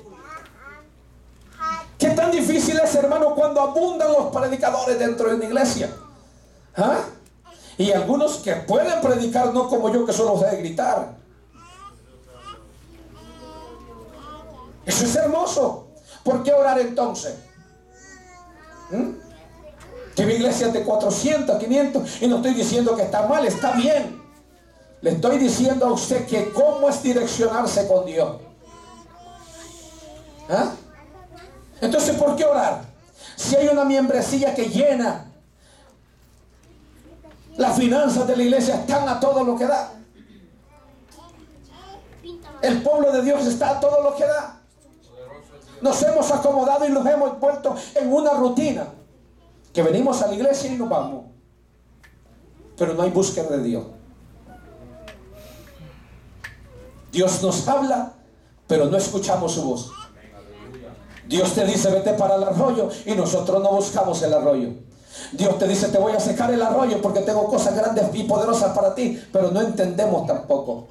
¿Qué tan difícil es, hermano, cuando abundan los predicadores dentro de una iglesia? ¿Ah? Y algunos que pueden predicar, no como yo, que solo sé gritar. Eso es hermoso. ¿Por qué orar entonces? Que mi iglesia es de 400, 500, y no estoy diciendo que está mal, está bien. Le estoy diciendo a usted que cómo es direccionarse con Dios. ¿Ah? Entonces, ¿por qué orar? Si hay una membresía que llena, las finanzas de la iglesia están a todo lo que da. El pueblo de Dios está a todo lo que da. Nos hemos acomodado y nos hemos vuelto en una rutina, que venimos a la iglesia y nos vamos, pero no hay búsqueda de Dios. Dios nos habla, pero no escuchamos su voz. Dios te dice: vete para el arroyo, y nosotros no buscamos el arroyo. Dios te dice: te voy a secar el arroyo porque tengo cosas grandes y poderosas para ti, pero no entendemos tampoco.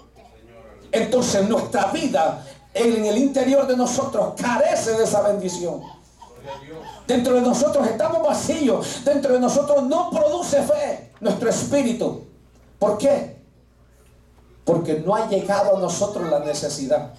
Entonces nuestra vida en el interior de nosotros carece de esa bendición. Dentro de nosotros estamos vacíos. Dentro de nosotros no produce fe nuestro espíritu. ¿Por qué? Porque no ha llegado a nosotros la necesidad.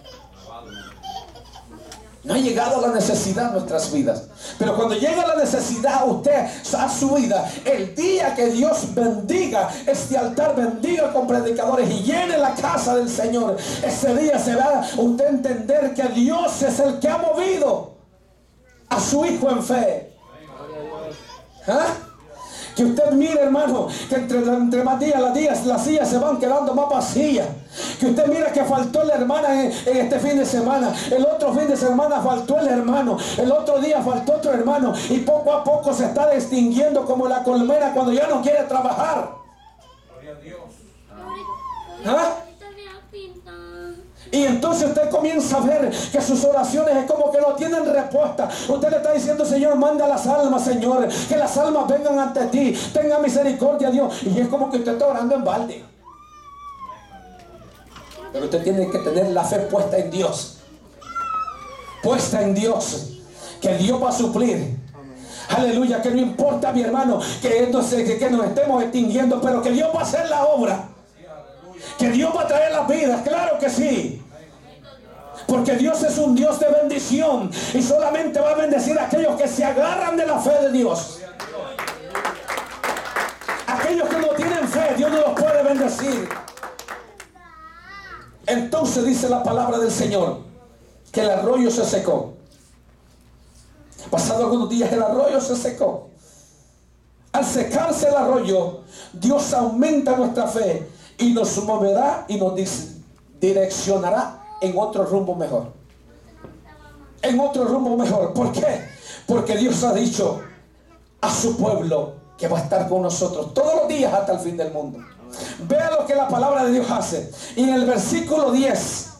No ha llegado la necesidad a nuestras vidas. Pero cuando llega la necesidad a usted, a su vida, el día que Dios bendiga este altar, bendiga con predicadores y llene la casa del Señor, ese día se va a usted entender que Dios es el que ha movido a su hijo en fe. ¿Ah? Que usted mire, hermano, que entre más días las sillas se van quedando más vacías. Que usted mira que faltó la hermana en este fin de semana. El otro fin de semana faltó el hermano. El otro día faltó otro hermano. Y poco a poco se está extinguiendo como la colmena cuando ya no quiere trabajar. Gloria a Dios. ¿Ah? Y entonces usted comienza a ver que sus oraciones es como que no tienen respuesta. Usted le está diciendo: Señor, manda las almas, Señor, que las almas vengan ante ti, tenga misericordia, Dios. Y es como que usted está orando en balde. Pero usted tiene que tener la fe puesta en Dios. Puesta en Dios. Que Dios va a suplir. Aleluya, que no importa, mi hermano, que nos estemos extinguiendo, pero que Dios va a hacer la obra. Que Dios va a traer las vidas, claro que sí. Porque Dios es un Dios de bendición y solamente va a bendecir a aquellos que se agarran de la fe de Dios. Aquellos que no tienen fe, Dios no los puede bendecir. Entonces dice la palabra del Señor que el arroyo se secó. Pasado algunos días el arroyo se secó. Al secarse el arroyo, Dios aumenta nuestra fe y nos moverá y nos direccionará en otro rumbo mejor. En otro rumbo mejor. ¿Por qué? Porque Dios ha dicho a su pueblo que va a estar con nosotros todos los días hasta el fin del mundo. Vea lo que la palabra de Dios hace. Y en el versículo 10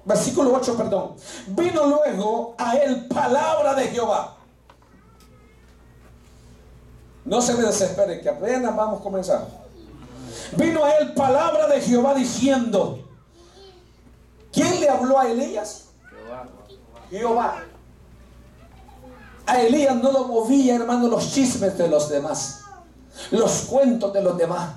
Versículo 8, perdón. Vino luego a él palabra de Jehová. No se me desespere, que apenas vamos a comenzar. Vino a él palabra de Jehová diciendo. ¿Quién le habló a Elías? Jehová. A Elías no lo movía, hermano, los chismes de los demás, los cuentos de los demás.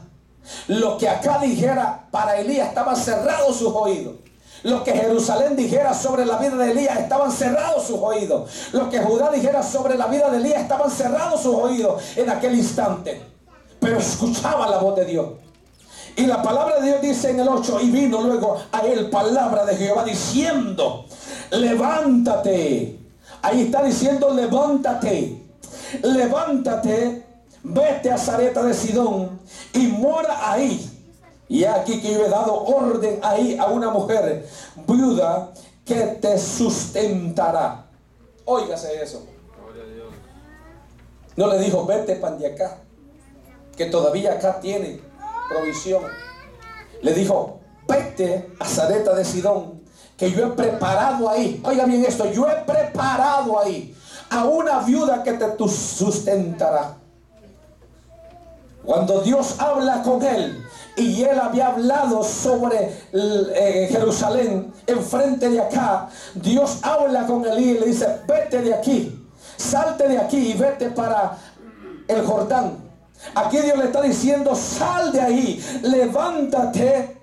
Lo que acá dijera para Elías estaban cerrados sus oídos. Lo que Jerusalén dijera sobre la vida de Elías estaban cerrados sus oídos. Lo que Judá dijera sobre la vida de Elías estaban cerrados sus oídos en aquel instante. Pero escuchaba la voz de Dios. Y la palabra de Dios dice en el 8, y vino luego a él palabra de Jehová diciendo, levántate. Ahí está diciendo, levántate, levántate, vete a Sarepta de Sidón y mora ahí. Y aquí que yo he dado orden ahí a una mujer viuda que te sustentará. Óigase eso. No le dijo, vete pan de acá, que todavía acá tiene provisión. Le dijo, vete a Sarepta de Sidón, que yo he preparado ahí. Oiga bien esto, yo he preparado ahí a una viuda que te sustentará. Cuando Dios habla con él, y él había hablado sobre Jerusalén enfrente de acá, Dios habla con él y le dice, vete de aquí, salte de aquí y vete para el Jordán. Aquí Dios le está diciendo, sal de ahí, levántate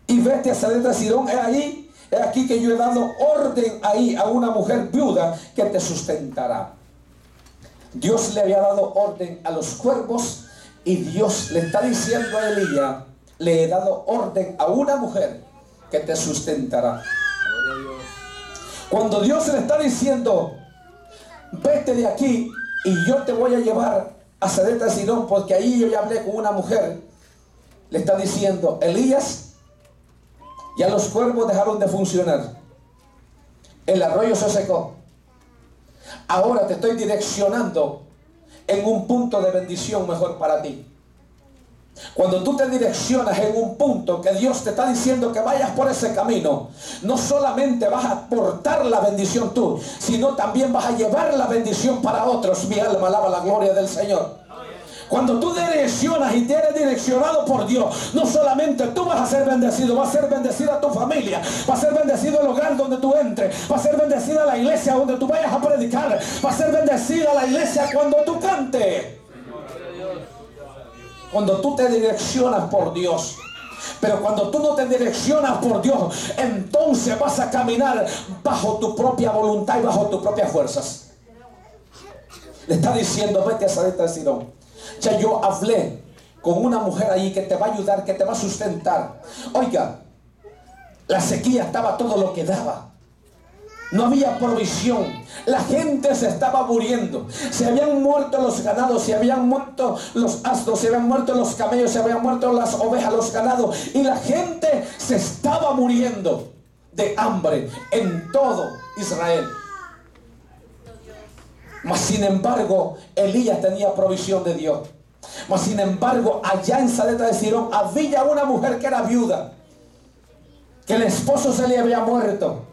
y vete a Sarepta de Sidón. Es aquí que yo he dado orden ahí a una mujer viuda que te sustentará. Dios le había dado orden a los cuervos y Dios le está diciendo a Elías, le he dado orden a una mujer que te sustentará. Cuando Dios le está diciendo, vete de aquí y yo te voy a llevar a Sarepta de Sidón, porque ahí yo ya hablé con una mujer, le está diciendo, Elías, ya los cuervos dejaron de funcionar, el arroyo se secó, ahora te estoy direccionando en un punto de bendición mejor para ti. Cuando tú te direccionas en un punto que Dios te está diciendo que vayas por ese camino, no solamente vas a aportar la bendición tú, sino también vas a llevar la bendición para otros. Mi alma alaba la gloria del Señor. Cuando tú direccionas y te eres direccionado por Dios, no solamente tú vas a ser bendecido, va a ser bendecida tu familia, va a ser bendecido el hogar donde tú entres, va a ser bendecida la iglesia donde tú vayas a predicar, va a ser bendecida la iglesia cuando tú cantes. Cuando tú te direccionas por Dios. Pero cuando tú no te direccionas por Dios, entonces vas a caminar bajo tu propia voluntad y bajo tus propias fuerzas. Le está diciendo, vete a Sarepta de Sidón. Ya yo hablé con una mujer ahí que te va a ayudar, que te va a sustentar. Oiga, la sequía estaba todo lo que daba. No había provisión. La gente se estaba muriendo. Se habían muerto los ganados, se habían muerto los asnos, se habían muerto los camellos, se habían muerto las ovejas, los ganados. Y la gente se estaba muriendo de hambre en todo Israel. Mas sin embargo, Elías tenía provisión de Dios. Mas sin embargo, allá en Sarepta de Sidón había una mujer que era viuda, que el esposo se le había muerto.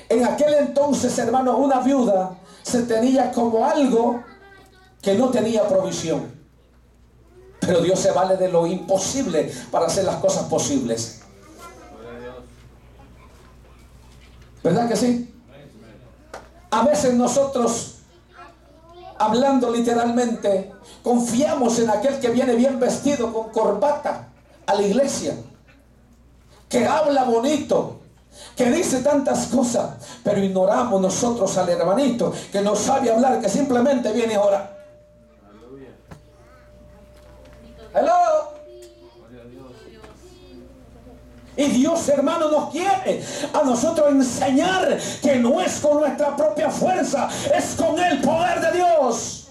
En aquel entonces, hermano, una viuda se tenía como algo que no tenía provisión. Pero Dios se vale de lo imposible para hacer las cosas posibles. ¿Verdad que sí? A veces nosotros, hablando literalmente, confiamos en aquel que viene bien vestido con corbata a la iglesia, que habla bonito, que dice tantas cosas, pero ignoramos nosotros al hermanito que no sabe hablar, que simplemente viene a orar. Hello. Y Dios, hermano, nos quiere a nosotros enseñar que no es con nuestra propia fuerza, es con el poder de Dios.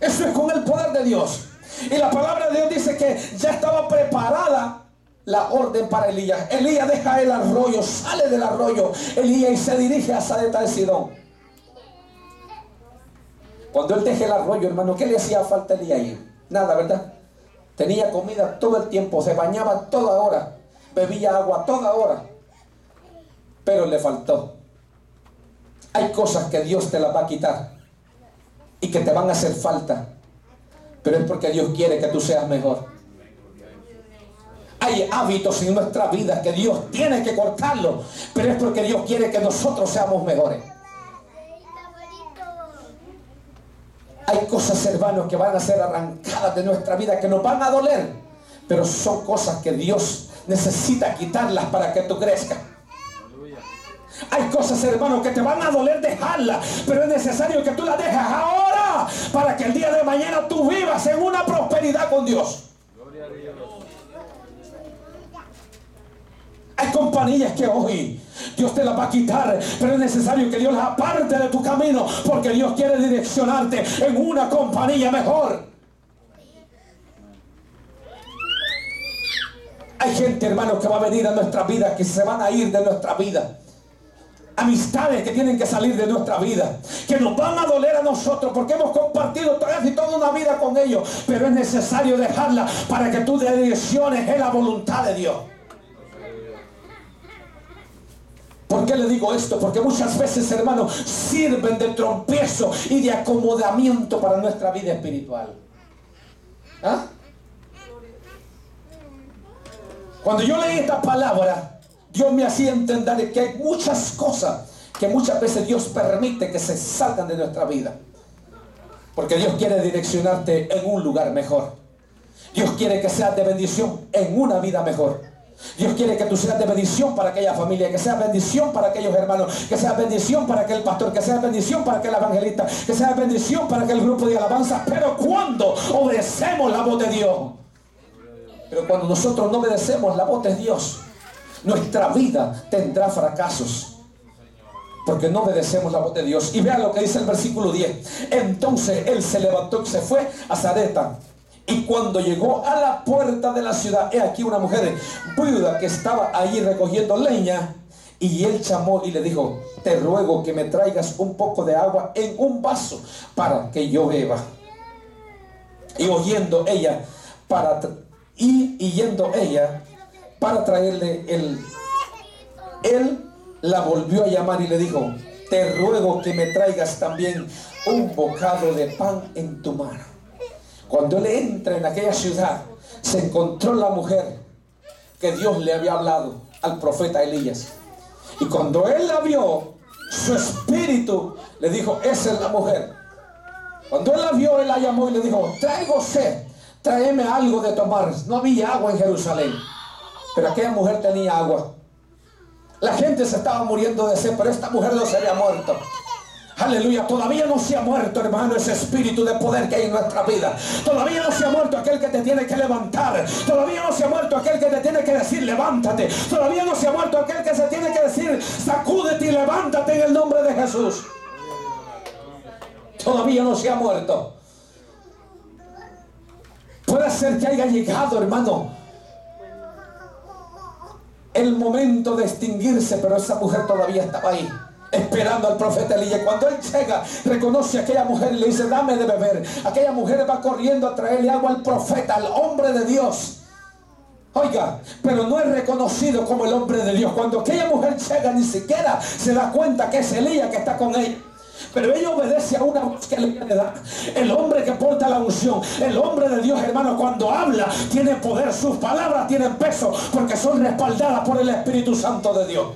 Eso es con el poder de Dios. Y la palabra de Dios dice que ya estaba preparada la orden para Elías. Elías deja el arroyo, sale del arroyo, Elías, y se dirige a Sarepta de Sidón. Cuando él deja el arroyo, hermano, ¿qué le hacía falta a Elías ahí? Nada, ¿verdad? Tenía comida todo el tiempo, se bañaba toda hora, bebía agua toda hora, pero le faltó. Hay cosas que Dios te las va a quitar y que te van a hacer falta, pero es porque Dios quiere que tú seas mejor. Hay hábitos en nuestra vida que Dios tiene que cortarlos, pero es porque Dios quiere que nosotros seamos mejores. Hay cosas, hermanos, que van a ser arrancadas de nuestra vida, que nos van a doler, pero son cosas que Dios necesita quitarlas para que tú crezcas. Hay cosas, hermanos, que te van a doler dejarlas, pero es necesario que tú las dejes ahora para que el día de mañana tú vivas en una prosperidad con Dios. Gloria a Dios. Hay compañías que hoy Dios te las va a quitar, pero es necesario que Dios las aparte de tu camino, porque Dios quiere direccionarte en una compañía mejor. Hay gente, hermanos, que va a venir a nuestra vida, que se van a ir de nuestra vida. Amistades que tienen que salir de nuestra vida, que nos van a doler a nosotros porque hemos compartido casi toda una vida con ellos, pero es necesario dejarla para que tú direcciones en la voluntad de Dios. ¿Por qué le digo esto? Porque muchas veces, hermanos, sirven de tropiezo y de acomodamiento para nuestra vida espiritual. ¿Ah? Cuando yo leí esta palabra, Dios me hacía entender que hay muchas cosas que muchas veces Dios permite que se salgan de nuestra vida. Porque Dios quiere direccionarte en un lugar mejor. Dios quiere que seas de bendición en una vida mejor. Dios quiere que tú seas de bendición para aquella familia, que seas bendición para aquellos hermanos, que seas bendición para aquel pastor, que seas bendición para aquel evangelista, que seas bendición para aquel grupo de alabanza. Pero cuando obedecemos la voz de Dios, pero cuando nosotros no obedecemos la voz de Dios, nuestra vida tendrá fracasos, porque no obedecemos la voz de Dios. Y vean lo que dice el versículo 10. Entonces él se levantó y se fue a Sarepta. Y cuando llegó a la puerta de la ciudad, he aquí una mujer viuda que estaba allí recogiendo leña. Y él llamó y le dijo: te ruego que me traigas un poco de agua en un vaso para que yo beba. Y oyendo ella yendo ella para traerle él la volvió a llamar y le dijo: te ruego que me traigas también un bocado de pan en tu mano. Cuando él entra en aquella ciudad, se encontró la mujer que Dios le había hablado al profeta Elías. Y cuando él la vio, su espíritu le dijo: esa es la mujer. Cuando él la vio, él la llamó y le dijo: traigo sed, tráeme algo de tomar. No había agua en Jerusalén, pero aquella mujer tenía agua. La gente se estaba muriendo de sed, pero esta mujer no se había muerto. Aleluya, todavía no se ha muerto, hermano, ese espíritu de poder que hay en nuestra vida. Todavía no se ha muerto aquel que te tiene que levantar. Todavía no se ha muerto aquel que te tiene que decir: levántate. Todavía no se ha muerto aquel que se tiene que decir: sacúdete y levántate en el nombre de Jesús. Todavía no se ha muerto. Puede ser que haya llegado, hermano, el momento de extinguirse, pero esa mujer todavía estaba ahí, esperando al profeta Elías. Cuando él llega, reconoce a aquella mujer y le dice: dame de beber. Aquella mujer va corriendo a traerle agua al profeta, al hombre de Dios. Oiga, pero no es reconocido como el hombre de Dios. Cuando aquella mujer llega, ni siquiera se da cuenta que es Elías que está con ella. Pero ella obedece a una voz que Elías le da. El hombre que porta la unción, el hombre de Dios, hermano, cuando habla, tiene poder. Sus palabras tienen peso, porque son respaldadas por el Espíritu Santo de Dios.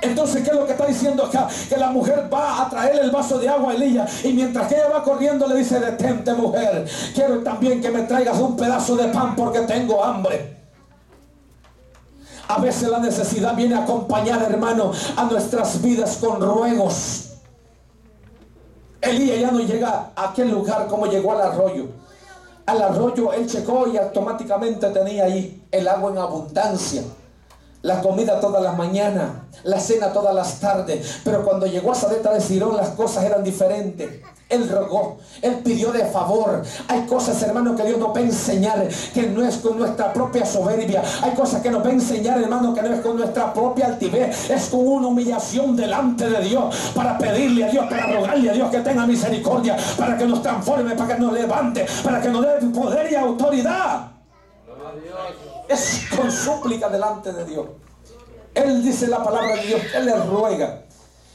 Entonces, ¿qué es lo que está diciendo acá? Que la mujer va a traerle el vaso de agua a Elías, y mientras que ella va corriendo le dice: detente, mujer, quiero también que me traigas un pedazo de pan porque tengo hambre. A veces la necesidad viene acompañada, hermano, a nuestras vidas con ruegos. Elías ya no llega a aquel lugar como llegó al arroyo. Al arroyo él checó y automáticamente tenía ahí el agua en abundancia. la comida todas las mañanas, la cena todas las tardes. Pero cuando llegó a Sarepta de Sidón, las cosas eran diferentes. Él rogó, él pidió de favor. Hay cosas, hermano, que Dios nos va a enseñar, que no es con nuestra propia soberbia. Hay cosas que nos va a enseñar, hermano, que no es con nuestra propia altivez. Es con una humillación delante de Dios, para pedirle a Dios, para rogarle a Dios que tenga misericordia, para que nos transforme, para que nos levante, para que nos dé poder y autoridad. Es con súplica delante de Dios. Él dice la palabra de Dios, él le ruega.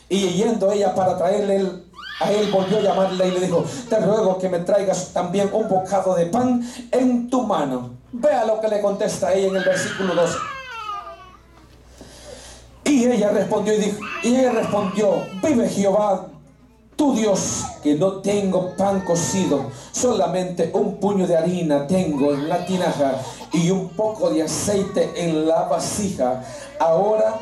Y yendo ella para traerle a él, volvió a llamarle y le dijo: te ruego que me traigas también un bocado de pan en tu mano. Vea lo que le contesta ella en el versículo 12. Y ella respondió: vive Jehová tu Dios, que no tengo pan cocido, solamente un puño de harina tengo en la tinaja y un poco de aceite en la vasija. Ahora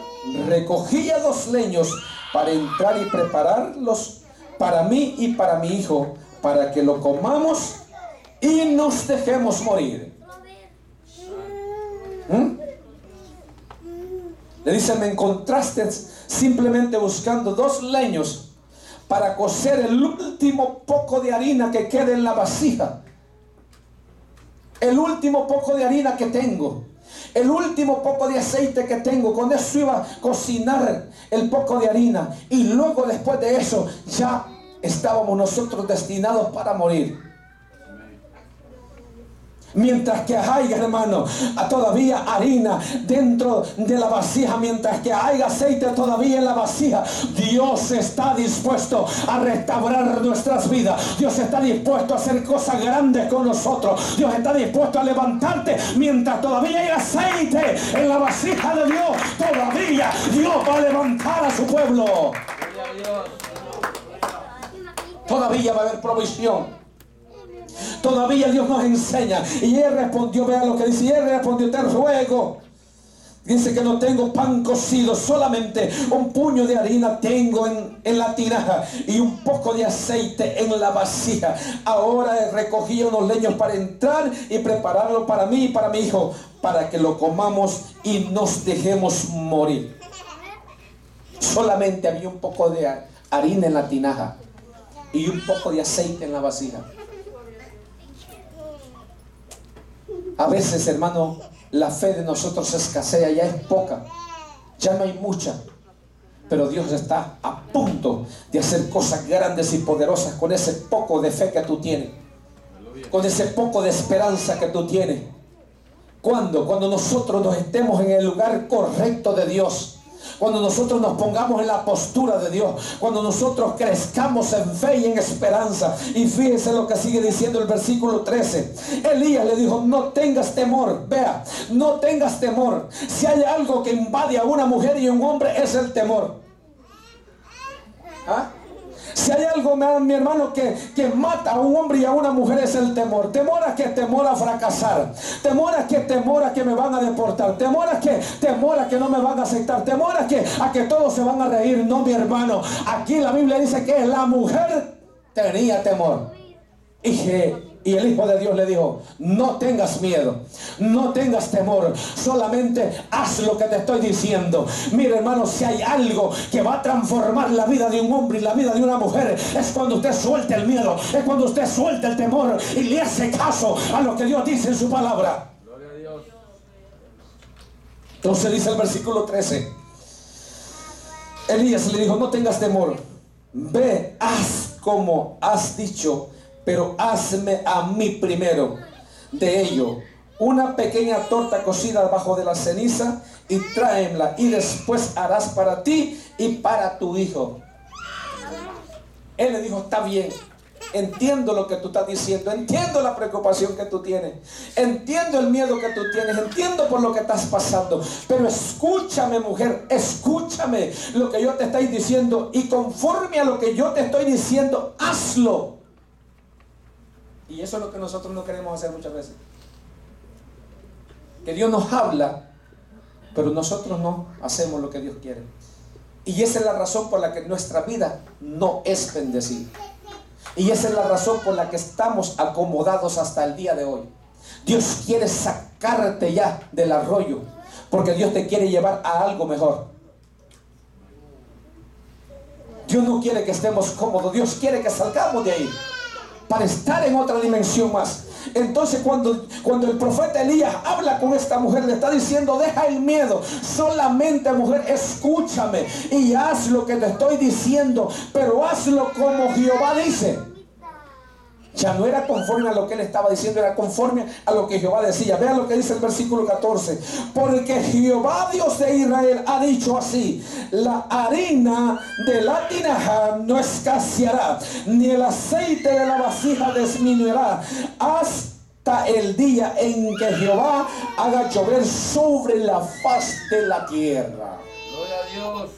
recogía 2 leños para entrar y prepararlos para mí y para mi hijo, para que lo comamos y nos dejemos morir. Le dice: me encontraste simplemente buscando 2 leños para cocer el último poco de harina que quede en la vasija. El último poco de harina que tengo, el último poco de aceite que tengo. Con eso iba a cocinar el poco de harina, y luego después de eso ya estábamos nosotros destinados para morir. Mientras que haya, hermano, todavía harina dentro de la vasija, mientras que haya aceite todavía en la vasija, Dios está dispuesto a restaurar nuestras vidas. Dios está dispuesto a hacer cosas grandes con nosotros. Dios está dispuesto a levantarte mientras todavía hay aceite en la vasija de Dios. Todavía Dios va a levantar a su pueblo. Todavía va a haber provisión. Todavía Dios nos enseña. Y él respondió, vea lo que dice, y él respondió: te ruego. Dice que no tengo pan cocido, solamente un puño de harina tengo en la tinaja y un poco de aceite en la vasija. Ahora recogí unos leños para entrar y prepararlo para mí y para mi hijo, para que lo comamos y nos dejemos morir. Solamente había un poco de harina en la tinaja y un poco de aceite en la vasija. A veces, hermano, la fe de nosotros escasea, ya es poca, ya no hay mucha. Pero Dios está a punto de hacer cosas grandes y poderosas con ese poco de fe que tú tienes, con ese poco de esperanza que tú tienes. Cuando nosotros nos estemos en el lugar correcto de Dios, cuando nosotros nos pongamos en la postura de Dios, cuando nosotros crezcamos en fe y en esperanza. Y fíjense lo que sigue diciendo el versículo 13. Elías le dijo: no tengas temor. Vea, no tengas temor. Si hay algo que invade a una mujer y a un hombre, es el temor. ¿Ah? Si hay algo, mi hermano, que mata a un hombre y a una mujer, es el temor. Temor a que, temor a fracasar. Temor a que me van a deportar. Temor a que no me van a aceptar. Temor a que todos se van a reír. No, mi hermano. Aquí la Biblia dice que la mujer tenía temor. Y el Hijo de Dios le dijo: no tengas miedo, no tengas temor, solamente haz lo que te estoy diciendo. Mira, hermano, si hay algo que va a transformar la vida de un hombre y la vida de una mujer, es cuando usted suelte el miedo, es cuando usted suelte el temor y le hace caso a lo que Dios dice en su palabra. Gloria a Dios. Entonces dice el versículo 13: Elías le dijo: no tengas temor, ve, haz como has dicho, pero hazme a mí primero de ello una pequeña torta cocida debajo de la ceniza y tráemela, y después harás para ti y para tu hijo. Él le dijo: está bien, entiendo lo que tú estás diciendo, entiendo la preocupación que tú tienes, entiendo el miedo que tú tienes, entiendo por lo que estás pasando, pero escúchame, mujer, escúchame lo que yo te estoy diciendo, y conforme a lo que yo te estoy diciendo, hazlo. Y eso es lo que nosotros no queremos hacer muchas veces. Que Dios nos habla, pero nosotros no hacemos lo que Dios quiere. Y esa es la razón por la que nuestra vida no es bendecida. Y esa es la razón por la que estamos acomodados hasta el día de hoy. Dios quiere sacarte ya del arroyo, Porque Dios te quiere llevar a algo mejor. Dios no quiere que estemos cómodos. Dios quiere que salgamos de ahí para estar en otra dimensión más. Entonces cuando el profeta Elías habla con esta mujer, le está diciendo: deja el miedo, solamente, mujer, escúchame y haz lo que te estoy diciendo, pero hazlo como Jehová dice. Ya no era conforme a lo que él estaba diciendo, era conforme a lo que Jehová decía. Vean lo que dice el versículo 14. Porque Jehová, Dios de Israel, ha dicho así: la harina de la tinaja no escaseará, ni el aceite de la vasija disminuirá, hasta el día en que Jehová haga llover sobre la faz de la tierra. Gloria a Dios.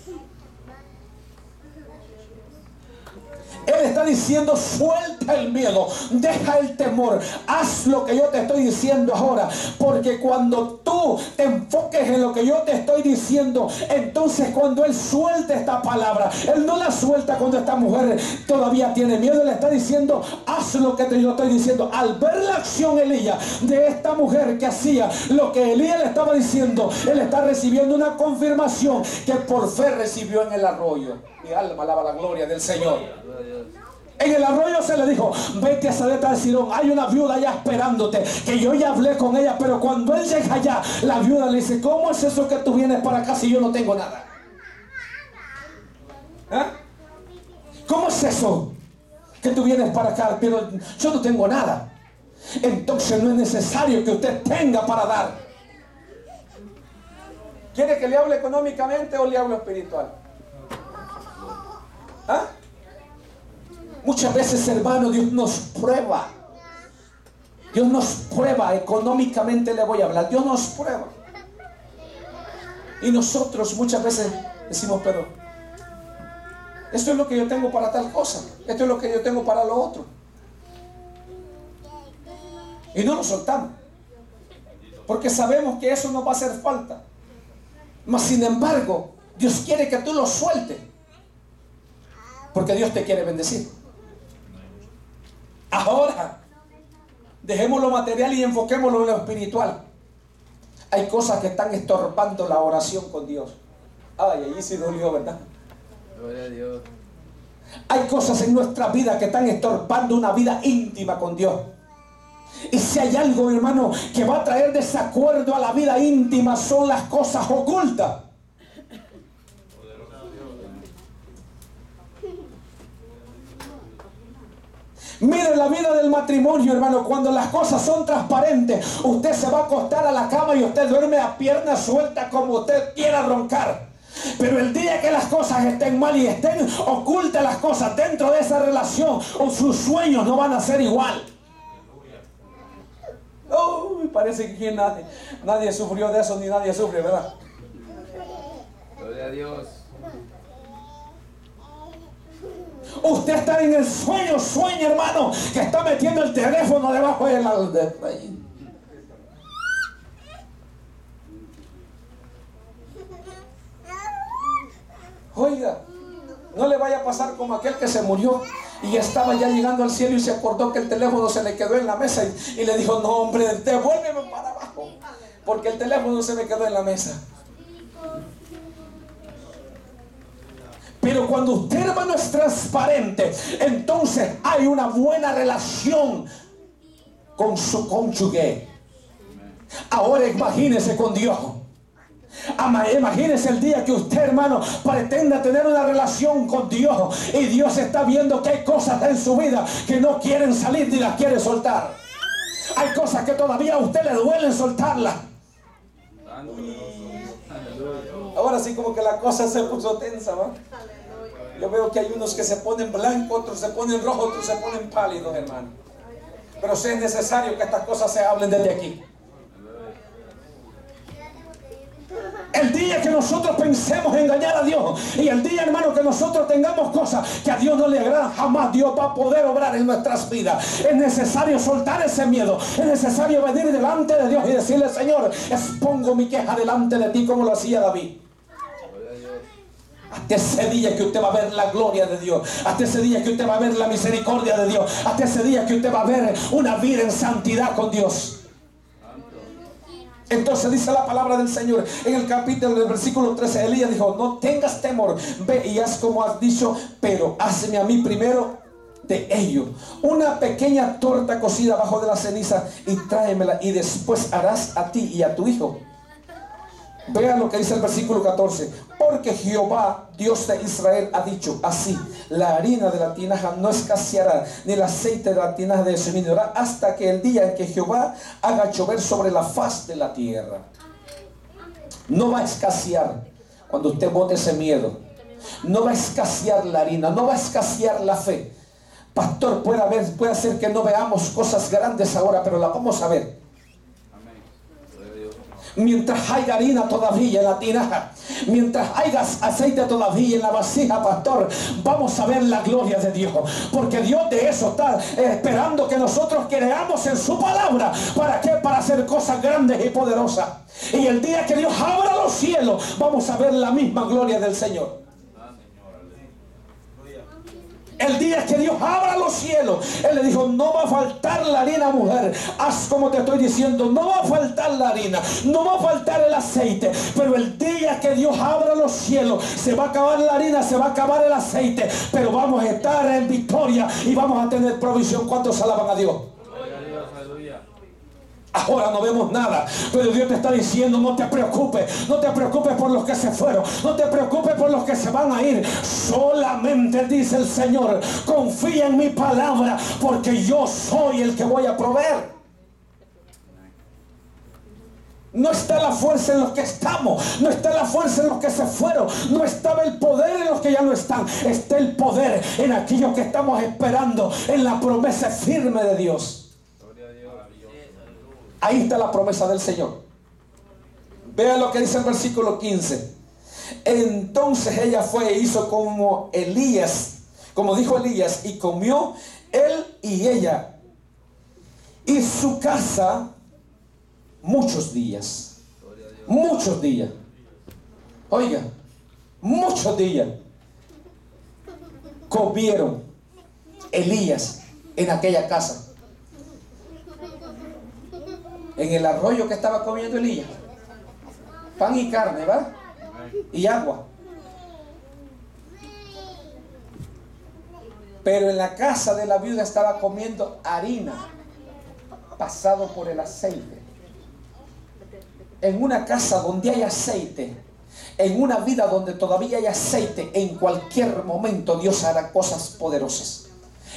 Él está diciendo: suelta el miedo, deja el temor, haz lo que yo te estoy diciendo ahora. Porque cuando tú te enfoques en lo que yo te estoy diciendo, entonces cuando Él suelta esta palabra, Él no la suelta cuando esta mujer todavía tiene miedo. Él está diciendo: haz lo que yo estoy diciendo. Al ver la acción Elías de esta mujer que hacía lo que Elías le estaba diciendo, él está recibiendo una confirmación que por fe recibió en el arroyo. Mi alma alaba la gloria del Señor. En el arroyo se le dijo: vete a Sarepta de Sidón, hay una viuda allá esperándote, que yo ya hablé con ella. Pero cuando él llega allá, la viuda le dice: ¿cómo es eso que tú vienes para acá si yo no tengo nada? ¿Eh? ¿Cómo es eso que tú vienes para acá? Pero yo no tengo nada. Entonces no es necesario que usted tenga para dar. ¿Quiere que le hable económicamente o le hable espiritual? ¿Ah? Muchas veces, hermano, Dios nos prueba. Dios nos prueba. Económicamente le voy a hablar. Dios nos prueba. Y nosotros muchas veces decimos: pero esto es lo que yo tengo para tal cosa, esto es lo que yo tengo para lo otro. Y no lo soltamos, porque sabemos que eso nos va a hacer falta. Mas sin embargo, Dios quiere que tú lo sueltes, porque Dios te quiere bendecir. Ahora, dejemos lo material y enfoquémoslo en lo espiritual. Hay cosas que están estorbando la oración con Dios. Ay, allí sí dolió, ¿verdad? Gloria a Dios. Hay cosas en nuestra vida que están estorbando una vida íntima con Dios. Y si hay algo, hermano, que va a traer desacuerdo a la vida íntima, son las cosas ocultas. Mire la vida del matrimonio, hermano. Cuando las cosas son transparentes, usted se va a acostar a la cama y usted duerme a piernas sueltas como usted quiera roncar. Pero el día que las cosas estén mal y estén ocultas las cosas dentro de esa relación, o sus sueños no van a ser igual. Parece que nadie sufrió de eso, ni nadie sufre, ¿verdad? Gloria a Dios. Usted está en el sueño, hermano, que está metiendo el teléfono debajo de la... Oiga, no le vaya a pasar como aquel que se murió y estaba ya llegando al cielo y se acordó que el teléfono se le quedó en la mesa y le dijo: no, hombre, devuélveme para abajo, porque el teléfono se me quedó en la mesa. Pero cuando usted, hermano, es transparente, entonces hay una buena relación con su cónyuge. Ahora imagínese con Dios. Imagínese el día que usted, hermano, pretenda tener una relación con Dios y Dios está viendo que hay cosas en su vida que no quieren salir ni las quiere soltar. Hay cosas que todavía a usted le duelen soltarlas. Ahora sí, como que la cosa se puso tensa, ¿va? Yo veo que hay unos que se ponen blancos, otros se ponen rojos, otros se ponen pálidos, hermano. Pero sí es necesario que estas cosas se hablen desde aquí. El día que nosotros pensemos engañar a Dios y el día, hermano, que nosotros tengamos cosas que a Dios no le agradan, jamás Dios va a poder obrar en nuestras vidas. Es necesario soltar ese miedo. Es necesario venir delante de Dios y decirle: Señor, expongo mi queja delante de ti, como lo hacía David. Hasta ese día que usted va a ver la gloria de Dios, hasta ese día que usted va a ver la misericordia de Dios, hasta ese día que usted va a ver una vida en santidad con Dios. Entonces dice la palabra del Señor en el capítulo del versículo 13. Elías dijo: no tengas temor, ve y haz como has dicho, pero hazme a mí primero de ello una pequeña torta cocida bajo de la ceniza y tráemela, y después harás a ti y a tu hijo. Vea lo que dice el versículo 14. Porque Jehová, Dios de Israel, ha dicho así: la harina de la tinaja no escaseará, ni el aceite de la tinaja disminuirá, hasta que el día en que Jehová haga llover sobre la faz de la tierra. No va a escasear cuando usted bote ese miedo. No va a escasear la harina, no va a escasear la fe. Pastor, puede ser que no veamos cosas grandes ahora, pero la vamos a ver. Mientras haya harina todavía en la tinaja, mientras haya aceite todavía en la vasija, pastor, vamos a ver la gloria de Dios. Porque Dios de eso está esperando que nosotros creamos en su palabra. ¿Para qué? Para hacer cosas grandes y poderosas. Y el día que Dios abra los cielos, vamos a ver la misma gloria del Señor. El día que Dios abra los cielos, Él le dijo: no va a faltar la harina, mujer. Haz como te estoy diciendo. No va a faltar la harina, no va a faltar el aceite. Pero el día que Dios abra los cielos, se va a acabar la harina, se va a acabar el aceite, pero vamos a estar en victoria y vamos a tener provisión. ¿Cuántos alaban a Dios? Ahora no vemos nada, pero Dios te está diciendo: no te preocupes, no te preocupes por los que se fueron, no te preocupes por los que se van a ir. Solamente, dice el Señor, confía en mi palabra, porque yo soy el que voy a proveer. No está la fuerza en los que estamos, no está la fuerza en los que se fueron, no estaba el poder en los que ya no están. Está el poder en aquellos que estamos esperando en la promesa firme de Dios. Ahí está la promesa del Señor. Vean lo que dice el versículo 15. Entonces ella fue e hizo como Elías, como dijo Elías, y comió él y ella y su casa muchos días. Muchos días. Oiga, muchos días comieron Elías en aquella casa. En el arroyo que estaba comiendo Elías, pan y carne, ¿va? Y agua. Pero en la casa de la viuda estaba comiendo harina pasado por el aceite. En una casa donde hay aceite, en una vida donde todavía hay aceite, en cualquier momento Dios hará cosas poderosas.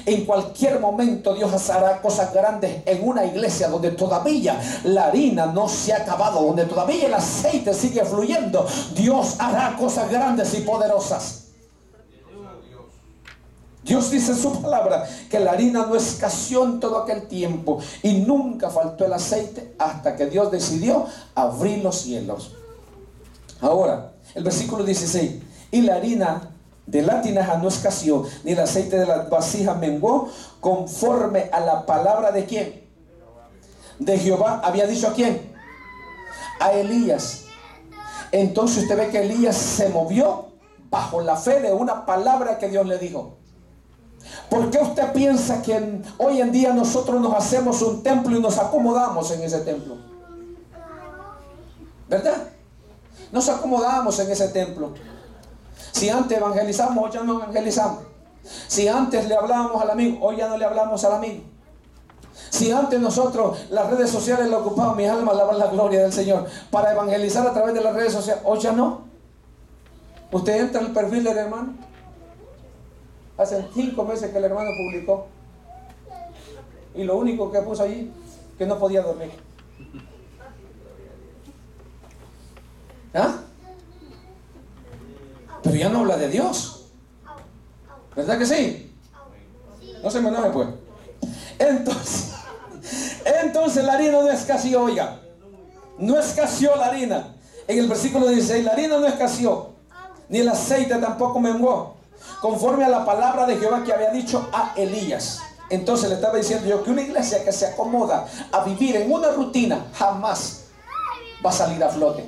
En cualquier momento Dios hará cosas grandes. En una iglesia donde todavía la harina no se ha acabado, donde todavía el aceite sigue fluyendo, Dios hará cosas grandes y poderosas. Dios dice en su palabra que la harina no escaseó en todo aquel tiempo y nunca faltó el aceite hasta que Dios decidió abrir los cielos. Ahora, el versículo 16: y la harina de la tinaja no escaseó, ni el aceite de la vasija menguó, conforme a la palabra de ¿quién? De Jehová. ¿Había dicho a quién? A Elías. Entonces usted ve que Elías se movió bajo la fe de una palabra que Dios le dijo. ¿Por qué usted piensa que hoy en día nosotros nos hacemos un templo y nos acomodamos en ese templo? ¿Verdad? Nos acomodamos en ese templo. Si antes evangelizamos, hoy ya no evangelizamos. Si antes le hablábamos al amigo, hoy ya no le hablamos al amigo. Si antes nosotros las redes sociales le ocupaban, mi alma alaba la gloria del Señor, para evangelizar a través de las redes sociales, hoy ya no. Usted entra en el perfil del hermano. Hace 5 meses que el hermano publicó. Y lo único que puso allí, que no podía dormir. ¿Ah? Pero ya no habla de Dios. ¿Verdad que sí? No se me enoje pues. Entonces la harina no escaseó, oiga. No escaseó la harina. En el versículo 16, la harina no escaseó, ni el aceite tampoco menguó, conforme a la palabra de Jehová que había dicho a Elías. Entonces le estaba diciendo yo que una iglesia que se acomoda a vivir en una rutina jamás va a salir a flote.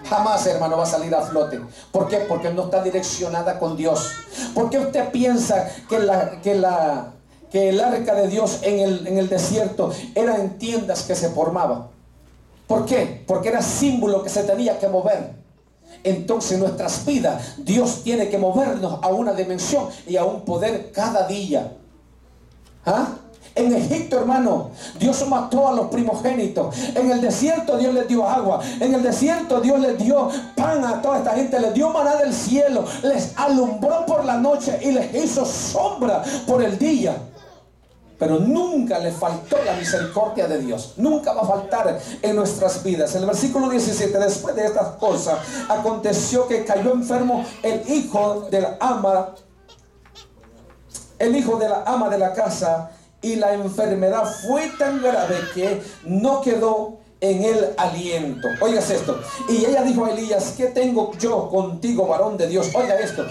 Jamás, hermano, va a salir a flote. ¿Por qué? Porque no está direccionada con Dios. ¿Por qué usted piensa que el arca de Dios en el desierto era en tiendas que se formaban? ¿Por qué? Porque era símbolo que se tenía que mover. Entonces en nuestras vidas Dios tiene que movernos a una dimensión y a un poder cada día. En Egipto, hermano, Dios mató a los primogénitos. En el desierto Dios les dio agua. En el desierto Dios les dio pan a toda esta gente. Les dio maná del cielo. Les alumbró por la noche y les hizo sombra por el día. Pero nunca le faltó la misericordia de Dios. Nunca va a faltar en nuestras vidas. En el versículo 17, después de estas cosas, aconteció que cayó enfermo el hijo de la ama de la casa, y la enfermedad fue tan grave que no quedó en el aliento. Oigas esto. Y ella dijo a Elías: ¿qué tengo yo contigo, varón de Dios? Oiga esto.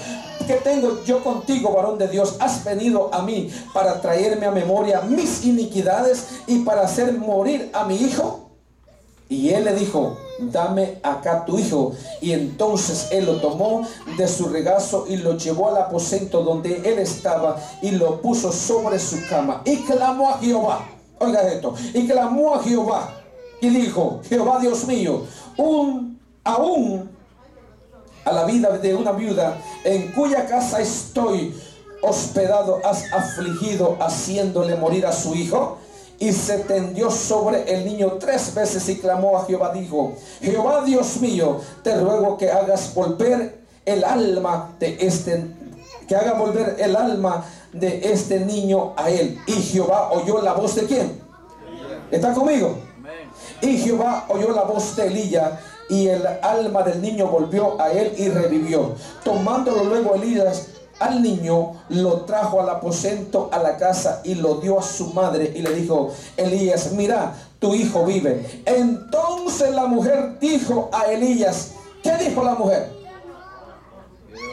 ¿Qué tengo yo contigo, varón de Dios? ¿Has venido a mí para traerme a memoria mis iniquidades y para hacer morir a mi hijo? Y él le dijo: dame acá tu hijo. Y entonces él lo tomó de su regazo y lo llevó al aposento donde él estaba y lo puso sobre su cama. Y clamó a Jehová. Oiga esto. Y clamó a Jehová y dijo: Jehová Dios mío, aún a la vida de una viuda en cuya casa estoy hospedado, has afligido haciéndole morir a su hijo. Y se tendió sobre el niño 3 veces y clamó a Jehová. Dijo: Jehová Dios mío, te ruego que hagas volver el alma de este niño a él. Y Jehová oyó la voz de ¿quién? ¿Está conmigo? Y Jehová oyó la voz de Elías, y el alma del niño volvió a él y revivió. Tomándolo luego Elías al niño, lo trajo al aposento, a la casa, y lo dio a su madre, y le dijo: Elías, mira, tu hijo vive. Entonces la mujer dijo a Elías, ¿qué dijo la mujer?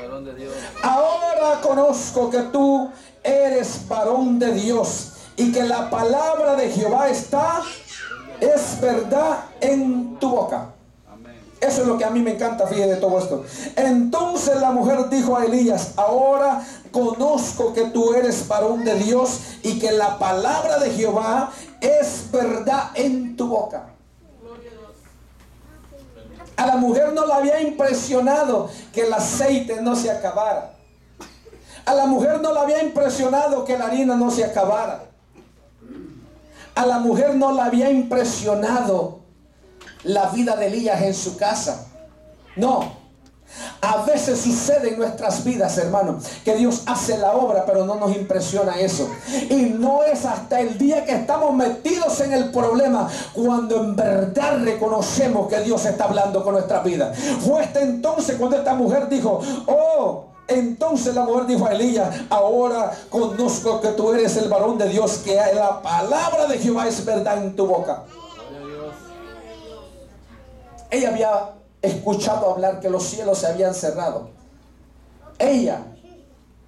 Varón de Dios. Ahora conozco que tú eres varón de Dios, y que la palabra de Jehová es verdad en tu boca. Eso es lo que a mí me encanta, fíjate de todo esto. Entonces la mujer dijo a Elías: ahora conozco que tú eres varón de Dios y que la palabra de Jehová es verdad en tu boca. A la mujer no le había impresionado que el aceite no se acabara. A la mujer no le había impresionado que la harina no se acabara. A la mujer no le había impresionado la vida de Elías en su casa. No. A veces sucede en nuestras vidas, hermano, que Dios hace la obra, pero no nos impresiona eso. Y no es hasta el día que estamos metidos en el problema cuando en verdad reconocemos que Dios está hablando con nuestra vida. Fue hasta entonces cuando esta mujer dijo: entonces la mujer dijo a Elías: ahora conozco que tú eres el varón de Dios, que la palabra de Jehová es verdad en tu boca. Ella había escuchado hablar que los cielos se habían cerrado. Ella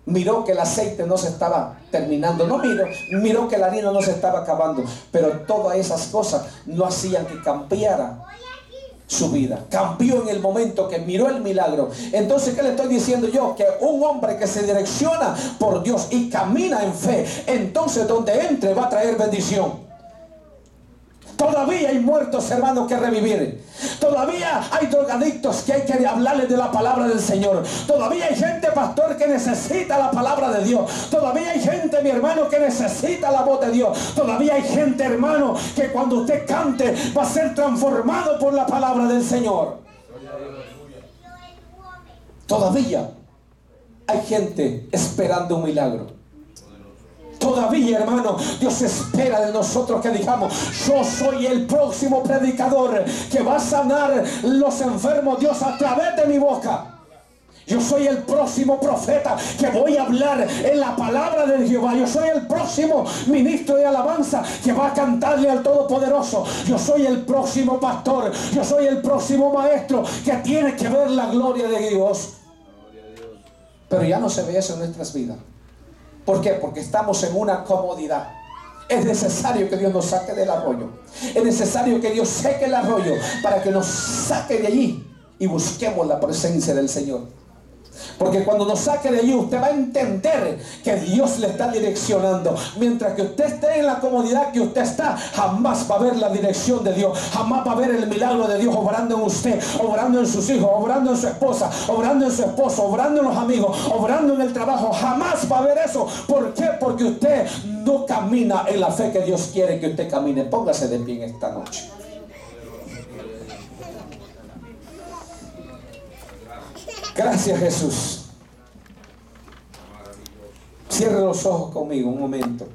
miró que el aceite no se estaba terminando. No miró que la harina no se estaba acabando. Pero todas esas cosas no hacían que cambiara su vida. Cambió en el momento que miró el milagro. Entonces, ¿qué le estoy diciendo yo? Que un hombre que se direcciona por Dios y camina en fe, entonces donde entre va a traer bendición. Todavía hay muertos, hermanos, que revivir. Todavía hay drogadictos que hay que hablarles de la palabra del Señor. Todavía hay gente, pastor, que necesita la palabra de Dios. Todavía hay gente, mi hermano, que necesita la voz de Dios. Todavía hay gente, hermano, que cuando usted cante va a ser transformado por la palabra del Señor. Todavía hay gente esperando un milagro. Todavía, hermano, Dios espera de nosotros que digamos: yo soy el próximo predicador que va a sanar los enfermos, Dios, a través de mi boca. Yo soy el próximo profeta que voy a hablar en la palabra de Jehová. Yo soy el próximo ministro de alabanza que va a cantarle al Todopoderoso. Yo soy el próximo pastor. Yo soy el próximo maestro que tiene que ver la gloria de Dios. Pero ya no se ve eso en nuestras vidas. ¿Por qué? Porque estamos en una comodidad. Es necesario que Dios nos saque del arroyo. Es necesario que Dios seque el arroyo para que nos saque de allí y busquemos la presencia del Señor. Porque cuando nos saque de allí, usted va a entender que Dios le está direccionando. Mientras que usted esté en la comodidad que usted está, jamás va a ver la dirección de Dios. Jamás va a ver el milagro de Dios obrando en usted, obrando en sus hijos, obrando en su esposa, obrando en su esposo, obrando en los amigos, obrando en el trabajo. Jamás va a ver eso. ¿Por qué? Porque usted no camina en la fe que Dios quiere que usted camine. Póngase de pie en esta noche. Gracias, Jesús. Cierre los ojos conmigo un momento.